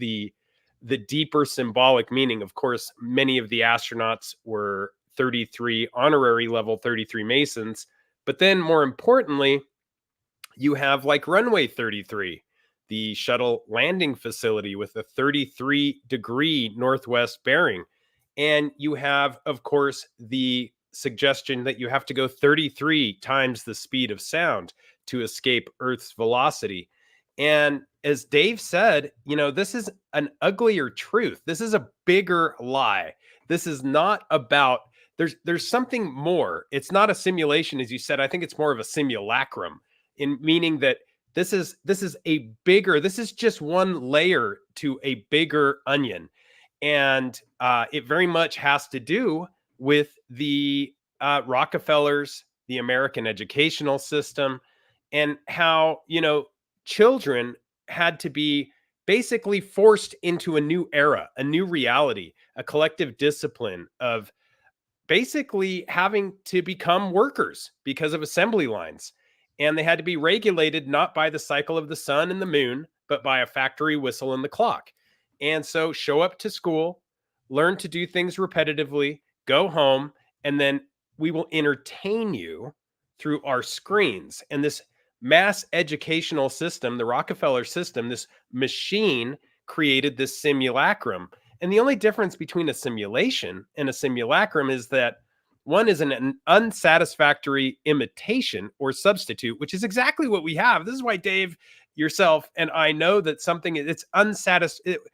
The deeper symbolic meaning. Of course, many of the astronauts were 33 honorary level 33 Masons, but then more importantly, you have like runway 33, the shuttle landing facility with a 33-degree northwest bearing, and you have, of course, the suggestion that you have to go 33 times the speed of sound to escape Earth's velocity. And as Dave said, this is an uglier truth. This is a bigger lie. This is not about, there's something more. It's not a simulation, as you said. I think it's more of a simulacrum, in meaning that this is just one layer to a bigger onion. And it very much has to do with the Rockefellers, the American educational system, and how, children had to be basically forced into a new era, a new reality, a collective discipline of basically having to become workers because of assembly lines. And they had to be regulated not by the cycle of the sun and the moon, but by a factory whistle and the clock. And so show up to school, learn to do things repetitively, go home, and then we will entertain you through our screens. And this mass educational system, the Rockefeller system, this machine created this simulacrum. And the only difference between a simulation and a simulacrum is that one is an unsatisfactory imitation or substitute, which is exactly what we have. This is why Dave, yourself, and I know that something it's unsatisfactory.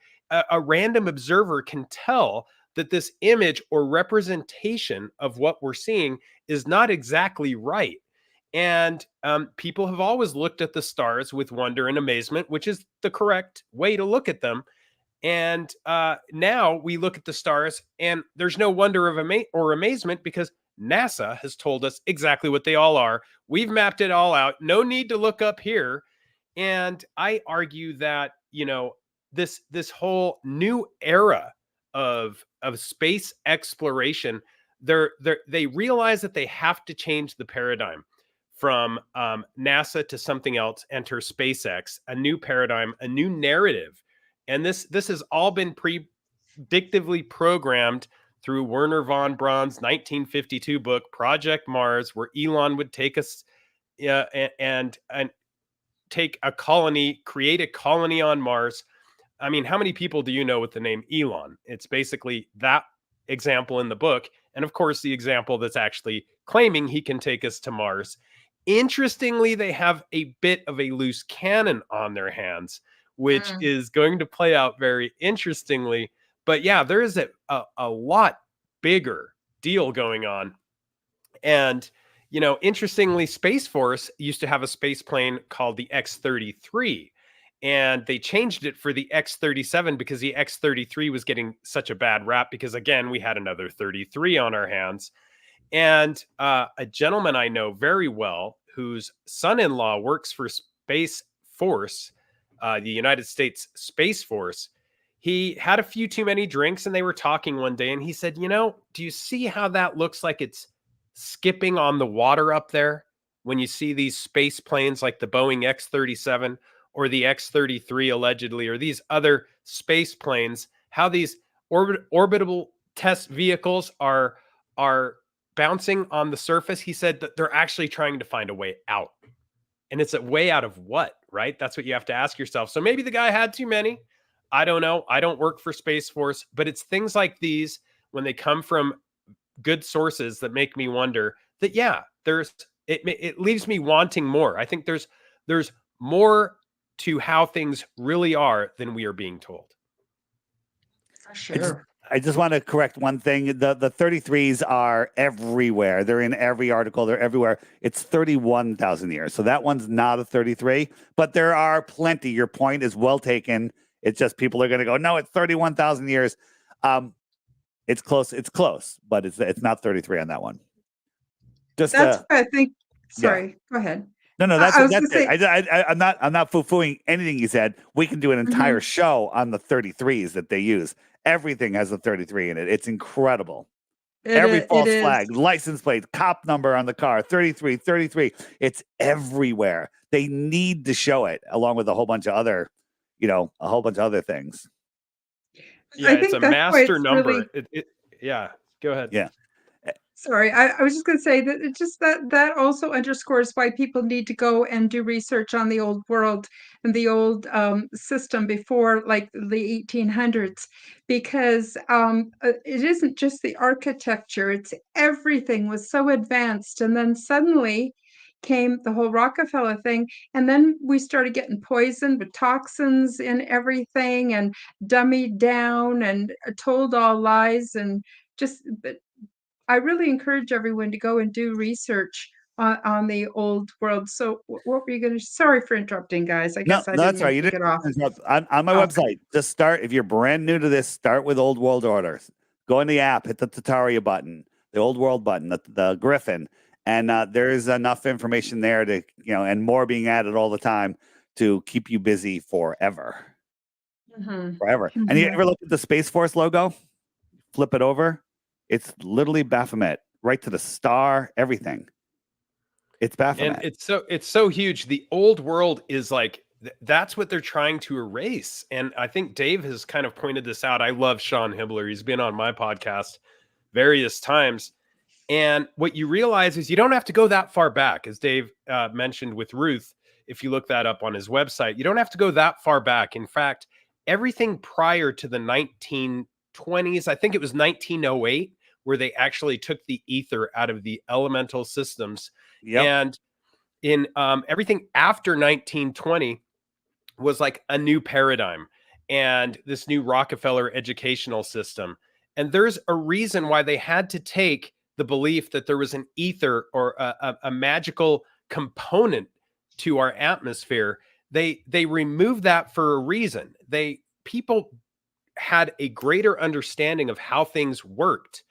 A random observer can tell that this image or representation of what we're seeing is not exactly right. And people have always looked at the stars with wonder and amazement, which is the correct way to look at them. And now we look at the stars and there's no wonder or amazement because NASA has told us exactly what they all are. We've mapped it all out. No need to look up here. And I argue that, this whole new era of space exploration, they realize that they have to change the paradigm from NASA to something else, enter SpaceX, a new paradigm, a new narrative. And this has all been predictively programmed through Werner von Braun's 1952 book, Project Mars, where Elon would take us and take a colony, create a colony on Mars. I mean, how many people do you know with the name Elon? It's basically that example in the book. And of course, the example that's actually claiming he can take us to Mars. Interestingly, they have a bit of a loose cannon on their hands, which is going to play out very interestingly. But yeah, there is a lot bigger deal going on. And, interestingly, Space Force used to have a space plane called the X-33. And they changed it for the X-37 because the X-33 was getting such a bad rap because, again, we had another 33 on our hands. And a gentleman I know very well whose son-in-law works for Space Force, the United States Space Force, he had a few too many drinks and they were talking one day and he said, do you see how that looks like it's skipping on the water up there when you see these space planes like the Boeing X-37 or the X-33 allegedly, or these other space planes, how these orbital test vehicles are bouncing on the surface? He said that they're actually trying to find a way out. And it's a way out of what, right? That's what you have to ask yourself. So maybe the guy had too many. I don't know. I don't work for Space Force, but it's things like these when they come from good sources that make me wonder that, yeah, it leaves me wanting more. I think there's more to how things really are than we are being told. For sure. I just want to correct one thing. The 33s are everywhere. They're in every article. They're everywhere. It's 31,000 years. So that one's not a 33, but there are plenty. Your point is well taken. It's just people are going to go, no, it's 31,000 years. It's close. It's close, but it's not 33 on that one. Just that's what I think. Sorry, Go ahead. No, that's it. I'm not foo-fooing anything you said. We can do an entire show on the 33s that they use. Everything has a 33 in it. It's incredible. Every false flag, license plate, cop number on the car, 33. It's everywhere. They need to show it along with a whole bunch of other, things. Yeah, it's a master number. Really... Yeah, go ahead. Yeah. Sorry, I was just going to say that it just that also underscores why people need to go and do research on the old world and the old system before like the 1800s, because it isn't just the architecture, it's everything was so advanced. And then suddenly came the whole Rockefeller thing. And then we started getting poisoned with toxins in everything and dummied down and told all lies and just... I really encourage everyone to go and do research on the old world. So what were you going to... Sorry for interrupting, guys. I guess I didn't mean to get off. On my website, just start. If you're brand new to this, start with Old World Order. Go in the app, hit the Tataria button, the Old World button, the Griffin. And there is enough information there to, and more being added all the time to keep you busy forever. Forever. And you ever look at the Space Force logo? Flip it over. It's literally Baphomet, right to the star, everything. It's Baphomet. And it's so huge. The old world is like, that's what they're trying to erase. And I think Dave has kind of pointed this out. I love Sean Hibbler. He's been on my podcast various times. And what you realize is you don't have to go that far back, as Dave mentioned with Ruth. If you look that up on his website, you don't have to go that far back. In fact, everything prior to the 1920s, I think it was 1908, where they actually took the ether out of the elemental systems. Yep. And in everything after 1920 was like a new paradigm and this new Rockefeller educational system. And there's a reason why they had to take the belief that there was an ether or a magical component to our atmosphere. They removed that for a reason. People had a greater understanding of how things worked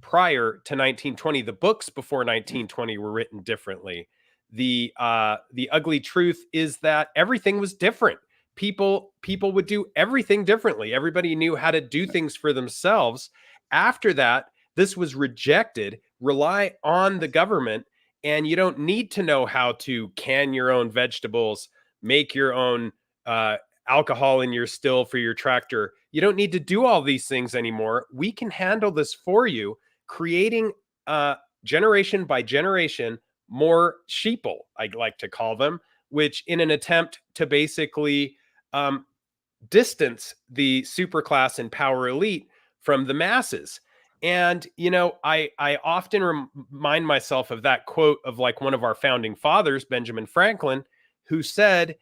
prior to 1920. The books before 1920 were written differently. The ugly truth is that everything was different. People would do everything differently. Everybody knew how to do things for themselves. After that, this was rejected. Rely on the government, and you don't need to know how to can your own vegetables, make your own alcohol in your still for your tractor. You don't need to do all these things anymore. We can handle this for you, creating generation by generation more sheeple, I'd like to call them, which in an attempt to basically distance the superclass and power elite from the masses. And, I often remind myself of that quote of like one of our founding fathers, Benjamin Franklin, who said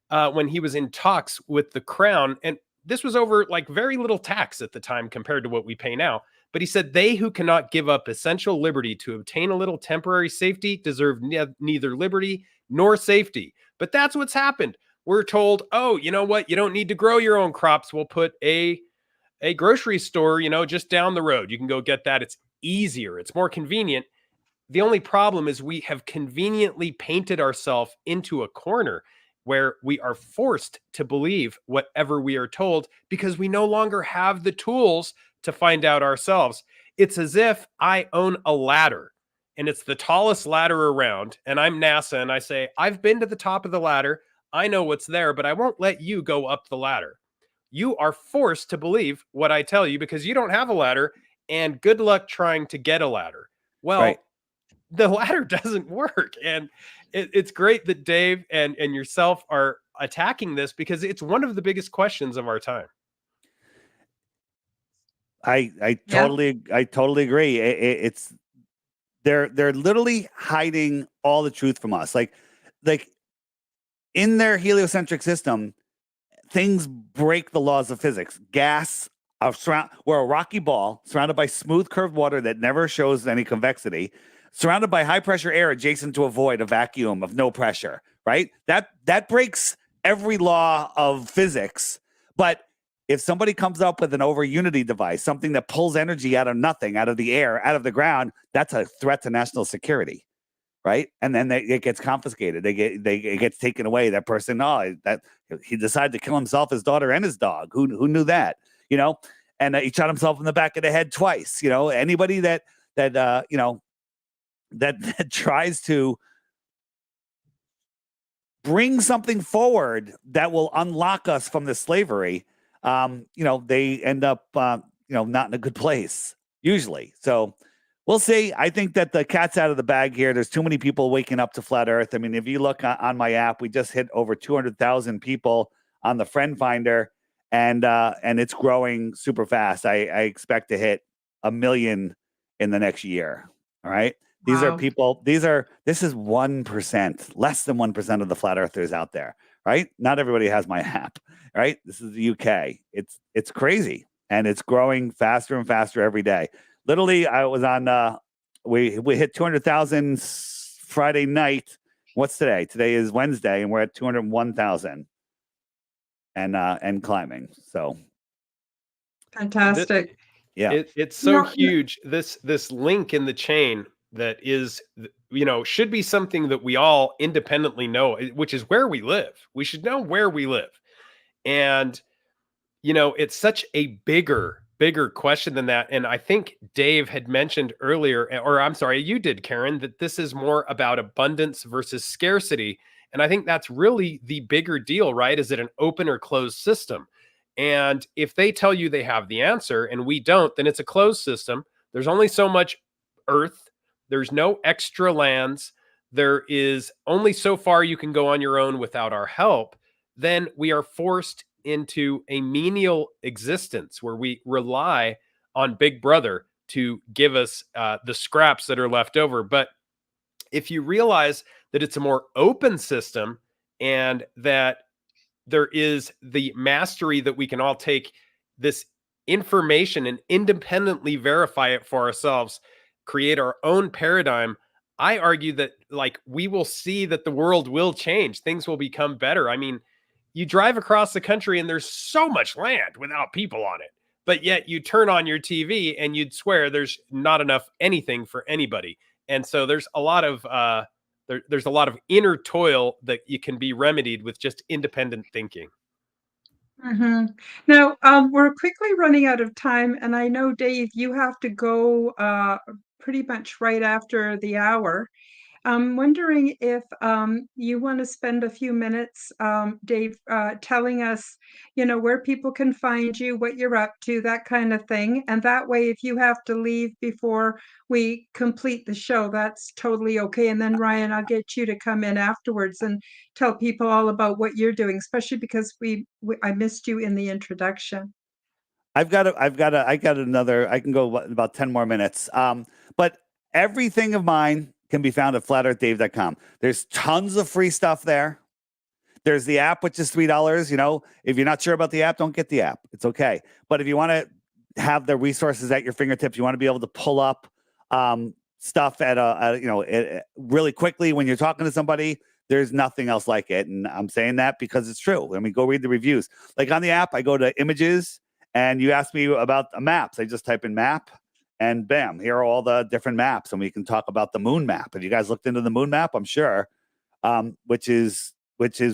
when he was in talks with the crown, and this was over like very little tax at the time compared to what we pay now. But he said, they who cannot give up essential liberty to obtain a little temporary safety deserve neither liberty nor safety. But that's what's happened. We're told, oh, you know what? You don't need to grow your own crops. We'll put a grocery store, just down the road. You can go get that. It's easier. It's more convenient. The only problem is we have conveniently painted ourselves into a corner where we are forced to believe whatever we are told because we no longer have the tools to find out ourselves. It's as if I own a ladder and it's the tallest ladder around, and I'm NASA and I say, I've been to the top of the ladder. I know what's there, but I won't let you go up the ladder. You are forced to believe what I tell you because you don't have a ladder, and good luck trying to get a ladder. Well, Right. the ladder doesn't work. And it's great that Dave and yourself are attacking this because it's one of the biggest questions of our time. I Yeah. totally agree. It's they're literally hiding all the truth from us. Like in their heliocentric system, things break the laws of physics. Gas we're a rocky ball surrounded by smooth curved water that never shows any convexity, surrounded by high pressure air adjacent to a void, a vacuum of no pressure, right? That breaks every law of physics. But if somebody comes up with an over unity device, something that pulls energy out of nothing, out of the air, out of the ground, that's a threat to national security, right? And then it gets confiscated. It gets taken away. That person, that he decided to kill himself, his daughter, and his dog. Who knew that? And he shot himself in the back of the head twice. Anybody that tries to bring something forward that will unlock us from the slavery, they end up, not in a good place usually. So we'll see. I think that the cat's out of the bag here. There's too many people waking up to flat Earth. I mean, if you look on my app, we just hit over 200,000 people on the Friend Finder, and it's growing super fast. I expect to hit 1 million in the next year. All right. These are Wow. people. This is 1%, less than 1% of the flat earthers out there, right? Not everybody has my app, right? This is the UK. It's crazy, and it's growing faster and faster every day. Literally, I was on. We hit 200,000 Friday night. What's today? Today is Wednesday, and we're at 201,000, and climbing. So Fantastic. yeah, It's so No, huge. This link in the chain that is, should be something that we all independently know, which is where we live. We should know where we live. And, it's such a bigger question than that. And I think Dave had mentioned earlier, or I'm sorry, you did, Karen, that this is more about abundance versus scarcity. And I think that's really the bigger deal, right? Is it an open or closed system? And if they tell you they have the answer and we don't, then it's a closed system. There's only so much earth there's no extra lands, there is only so far you can go on your own without our help, then we are forced into a menial existence where we rely on Big Brother to give us the scraps that are left over. But if you realize that it's a more open system and that there is the mastery that we can all take this information and independently verify it for ourselves, create our own paradigm, I argue that like we will see that the world will change. Things will become better. I mean, you drive across the country and there's so much land without people on it. But yet you turn on your TV and you'd swear there's not enough anything for anybody. And so there's a lot of there's a lot of inner toil that you can be remedied with just independent thinking. Hmm. Now, we're quickly running out of time, and I know, Dave, you have to go pretty much right after the hour. I'm wondering if you want to spend a few minutes, Dave, telling us, where people can find you, what you're up to, that kind of thing. And that way, if you have to leave before we complete the show, that's totally okay. And then, Ryan, I'll get you to come in afterwards and tell people all about what you're doing, especially because I missed you in the introduction. I got another, I can go about 10 more minutes. But everything of mine can be found at flatearthdave.com. There's tons of free stuff there. There's the app, which is $3. If you're not sure about the app, don't get the app. It's okay. But if you want to have the resources at your fingertips, you want to be able to pull up stuff really quickly when you're talking to somebody. There's nothing else like it. And I'm saying that because it's true. I mean, go read the reviews. Like on the app, I go to images and you ask me about maps. I just type in map and bam, here are all the different maps. And we can talk about the moon map. Have you guys looked into the moon map? I'm sure, which is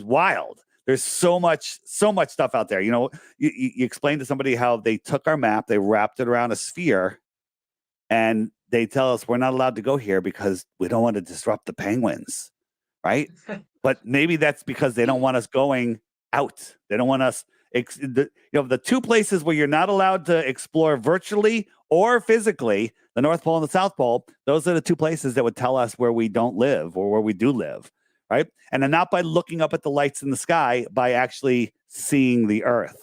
wild. There's so much stuff out there. You explain to somebody how they took our map, they wrapped it around a sphere, and they tell us we're not allowed to go here because we don't want to disrupt the penguins, right? But maybe that's because they don't want us going out. They don't want us. The two places where you're not allowed to explore virtually or physically, the North Pole and the South Pole, those are the two places that would tell us where we don't live or where we do live, right? And then not by looking up at the lights in the sky, by actually seeing the Earth,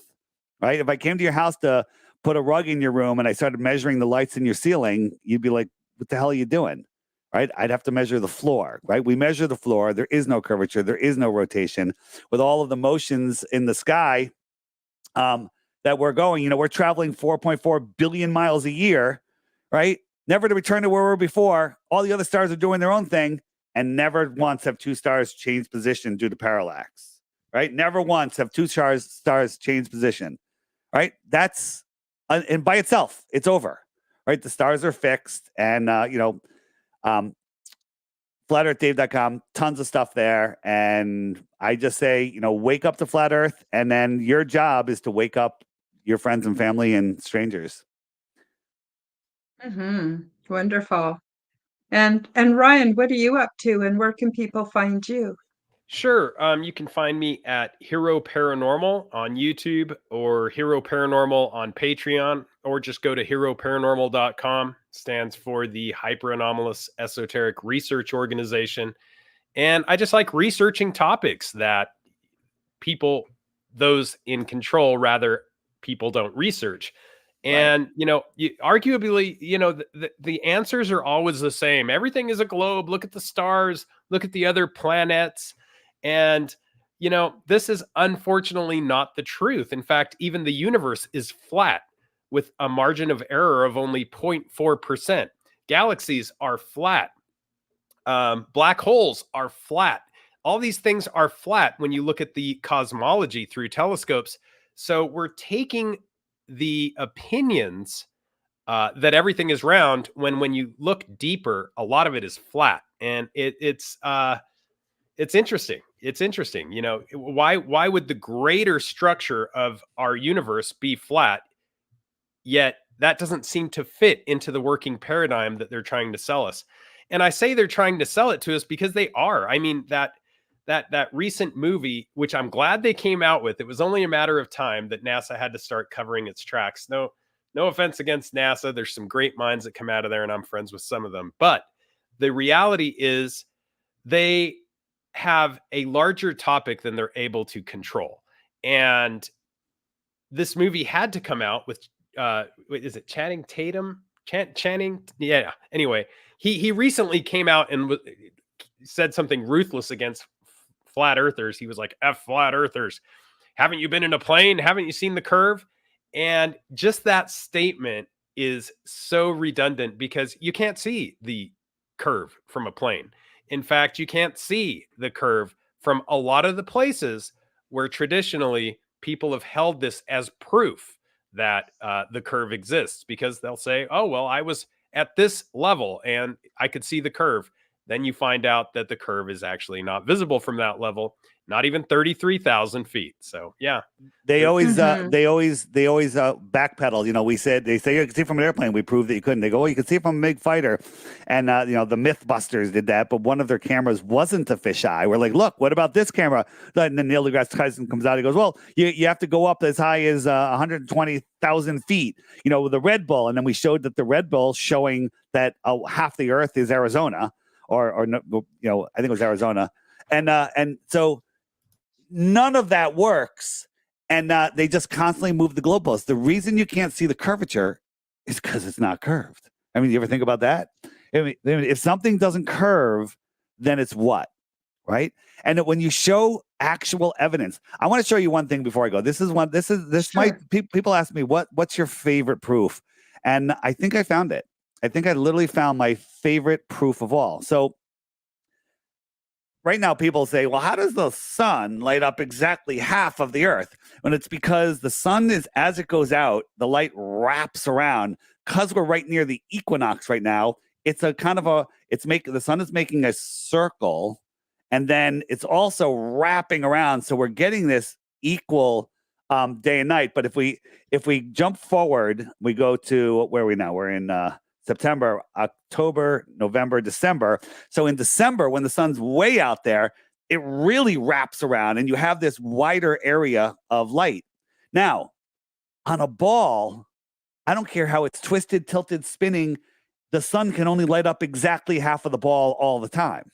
right? If I came to your house to put a rug in your room and I started measuring the lights in your ceiling, you'd be like, what the hell are you doing? Right? I'd have to measure the floor, right? We measure the floor. There is no curvature. There is no rotation. With all of the motions in the sky that we're going, we're traveling 4.4 billion miles a year, right? Never to return to where we were before. All the other stars are doing their own thing, and never once have two stars changed position due to parallax, right? Never once have two stars changed position, right? That's, and by itself, it's over, right? The stars are fixed, and, flatearthdave.com, tons of stuff there. And I just say, wake up to flat Earth. And then your job is to wake up your friends and family and strangers. Mm-hmm. Wonderful. And Ryan, what are you up to and where can people find you? Sure. You can find me at Hero Paranormal on YouTube or Hero Paranormal on Patreon, or just go to heroparanormal.com. Stands for the Hyper Anomalous Esoteric Research Organization. And I just like researching topics that those in control, rather, people don't research. And, arguably, the answers are always the same. Everything is a globe. Look at the stars, look at the other planets. And, this is unfortunately not the truth. In fact, even the universe is flat with a margin of error of only 0.4%. Galaxies are flat. Black holes are flat. All these things are flat when you look at the cosmology through telescopes. So we're taking the opinions that everything is round when you look deeper, a lot of it is flat. And it's interesting. It's interesting. Why would the greater structure of our universe be flat? Yet that doesn't seem to fit into the working paradigm that they're trying to sell us. And I say they're trying to sell it to us because they are. I mean, that recent movie, which I'm glad they came out with, it was only a matter of time that NASA had to start covering its tracks. No offense against NASA. There's some great minds that come out of there, and I'm friends with some of them. But The reality is they have a larger topic than they're able to control. And this movie had to come out with is it Channing Tatum? Channing? Yeah. Anyway, he recently came out and said something ruthless against flat earthers. He was like, F flat earthers. Haven't you been in a plane? Haven't you seen the curve? And just that statement is so redundant because you can't see the curve from a plane. In fact, you can't see the curve from a lot of the places where traditionally people have held this as proof that the curve exists, because they'll say, oh, well, I was at this level and I could see the curve. Then you find out that the curve is actually not visible from that level, not even 33,000 feet. So yeah, They always, Mhm. they always backpedal. You know, they say you can see it from an airplane. We proved that you couldn't. They go, oh, you can see it from a big fighter, and you know, the MythBusters did that, but one of their cameras wasn't a fisheye. We're like, look, what about this camera? And then Neil deGrasse Tyson comes out. He goes, well, you have to go up as high as 120,000 feet. You know, with the Red Bull, and then we showed that the Red Bull showing that half the Earth is Arizona, or no, you know, I think it was Arizona, and so none of that works. And they just constantly move the goalposts. The reason you can't see the curvature is because it's not curved. I mean, you ever think about that? I mean, if something doesn't curve, then it's what, right? And when you show actual evidence, I want to show you one thing before I go. This Sure. might people ask me what's your favorite proof, and I think I found it. I think I literally found my favorite proof of all. So right now, people say, well, how does the sun light up exactly half of the Earth? When it's because the sun is, as it goes out, the light wraps around. Because we're right near the equinox right now, it's a kind of the sun is making a circle, and then it's also wrapping around. So we're getting this equal day and night. But if we jump forward, we go to where are we now? We're in September, October, November, December. So in December, when the sun's way out there, it really wraps around and you have this wider area of light. Now, on a ball, I don't care how it's twisted, tilted, spinning, the sun can only light up exactly half of the ball all the time.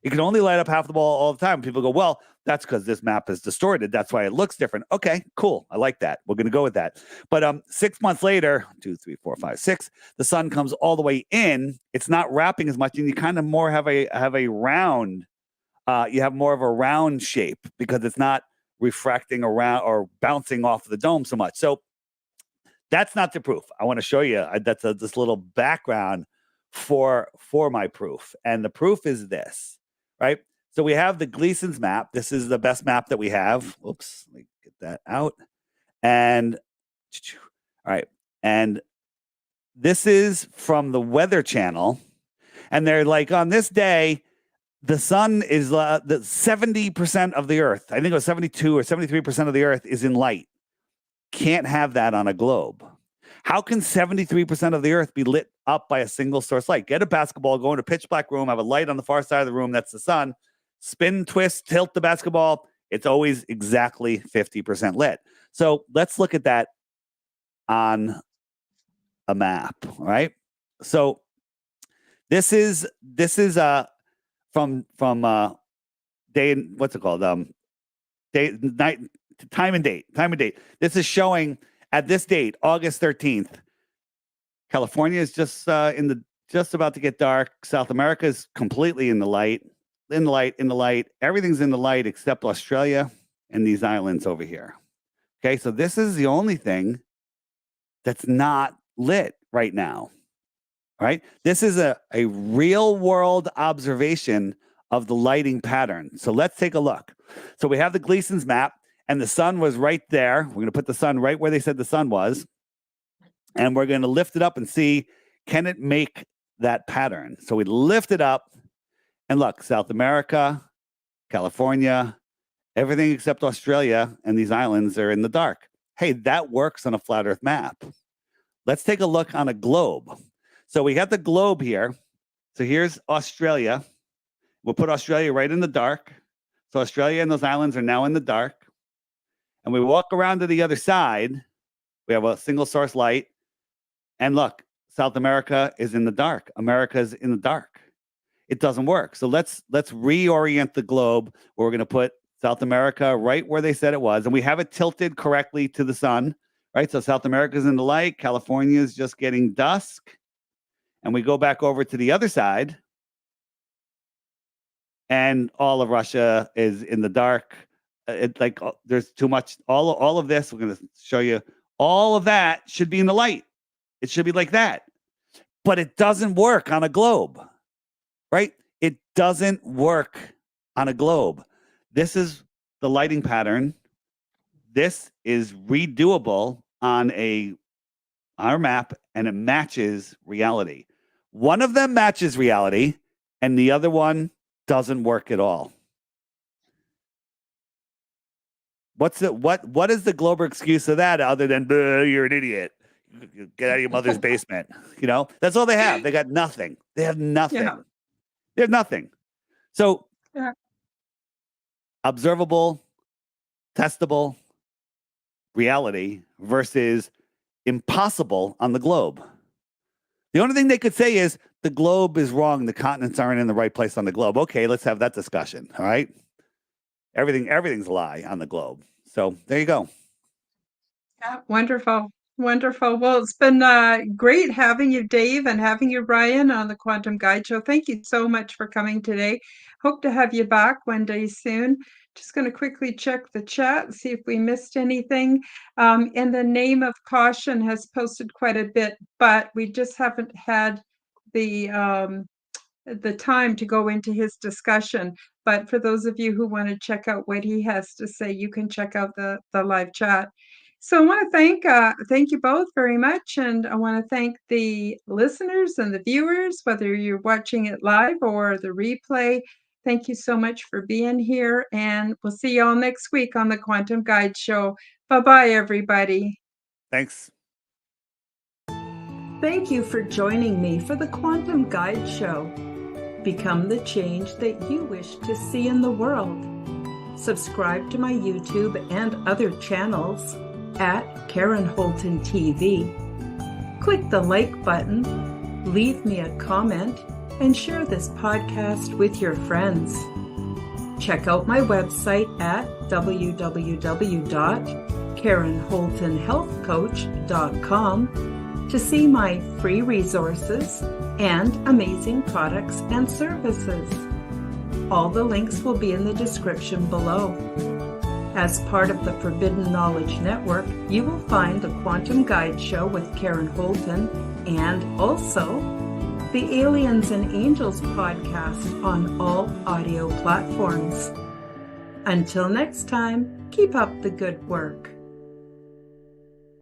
It can only light up half the ball all the time. People go, well, that's because this map is distorted. That's why it looks different. Okay, cool. I like that. We're going to go with that. But 6 months later, 2, 3, 4, 5, 6, the sun comes all the way in. It's not wrapping as much, and you kind of more have a round. You have more of a round shape because it's not refracting around or bouncing off the dome so much. So that's not the proof. I want to show you. That's this little background for my proof, and the proof is this, right? So we have the Gleason's map. This is the best map that we have. Whoops, let me get that out. And all right, and this is from the Weather Channel, and they're like, on this day, the sun is the 70% of the Earth. I think it was 72 or 73% of the Earth is in light. Can't have that on a globe. How can 73% of the Earth be lit up by a single source light? Get a basketball, go in a pitch black room, have a light on the far side of the room, that's the sun, spin, twist, tilt the basketball. It's always exactly 50% lit. So let's look at that on a map, right? So this is from day, what's it called? Day, night, time and date. This is showing at this date, August 13th. California is just about to get dark. South America is completely in the light. Everything's in the light except Australia and these islands over here. Okay, so this is the only thing that's not lit right now. Right? This is a real world observation of the lighting pattern. So let's take a look. So we have the Gleason's map, and the sun was right there. We're going to put the sun right where they said the sun was. And we're going to lift it up and see, can it make that pattern? So we lift it up, and look, South America, California, everything except Australia and these islands are in the dark. Hey, that works on a flat Earth map. Let's take a look on a globe. So we got the globe here. So here's Australia. We'll put Australia right in the dark. So Australia and those islands are now in the dark. And we walk around to the other side. We have a single source light. And look, South America is in the dark. America's in the dark. it doesn't work. So let's reorient the globe. We're going to put South America right where they said it was, and we have it tilted correctly to the sun, right? So South America is in the light, California is just getting dusk, and we go back over to the other side, and all of Russia is in the dark. It's like there's too much. All of this, we're going to show you. All of that should be in the light. It should be like that, but it doesn't work on a globe, right? It doesn't work on a globe. This is the lighting pattern. This is redoable on our map, and it matches reality. One of them matches reality, and the other one doesn't work at all. What is the global excuse of that other than you're an idiot? Get out of your mother's basement. That's all they have. They got nothing. They have nothing. Yeah. They have nothing. So Yeah. Observable, testable reality versus impossible on the globe. The only thing they could say is the globe is wrong. The continents aren't in the right place on the globe. Okay, let's have that discussion. All right. Everything's a lie on the globe. So there you go. Yeah, wonderful. Wonderful. Well, it's been great having you, Dave, and having you, Ryan, on the Quantum Guide Show. Thank you so much for coming today. Hope to have you back one day soon. Just going to quickly check the chat, see if we missed anything. And the Name of Caution has posted quite a bit, but we just haven't had the time to go into his discussion. But for those of you who want to check out what he has to say, you can check out the live chat. So I want to thank you both very much, and I want to thank the listeners and the viewers, whether you're watching it live or the replay. Thank you so much for being here, and we'll see you all next week on the Quantum Guide Show. Bye-bye, everybody. Thanks. Thank you for joining me for the Quantum Guide Show. Become the change that you wish to see in the world. Subscribe to my YouTube and other channels at Karen Holton TV. Click the like button, leave me a comment, and share this podcast with your friends. Check out my website at www.KarenHoltonHealthCoach.com to see my free resources and amazing products and services. All the links will be in the description below. As part of the Forbidden Knowledge Network, you will find the Quantum Guide Show with Karen Holton and also the Aliens and Angels podcast on all audio platforms. Until next time, keep up the good work.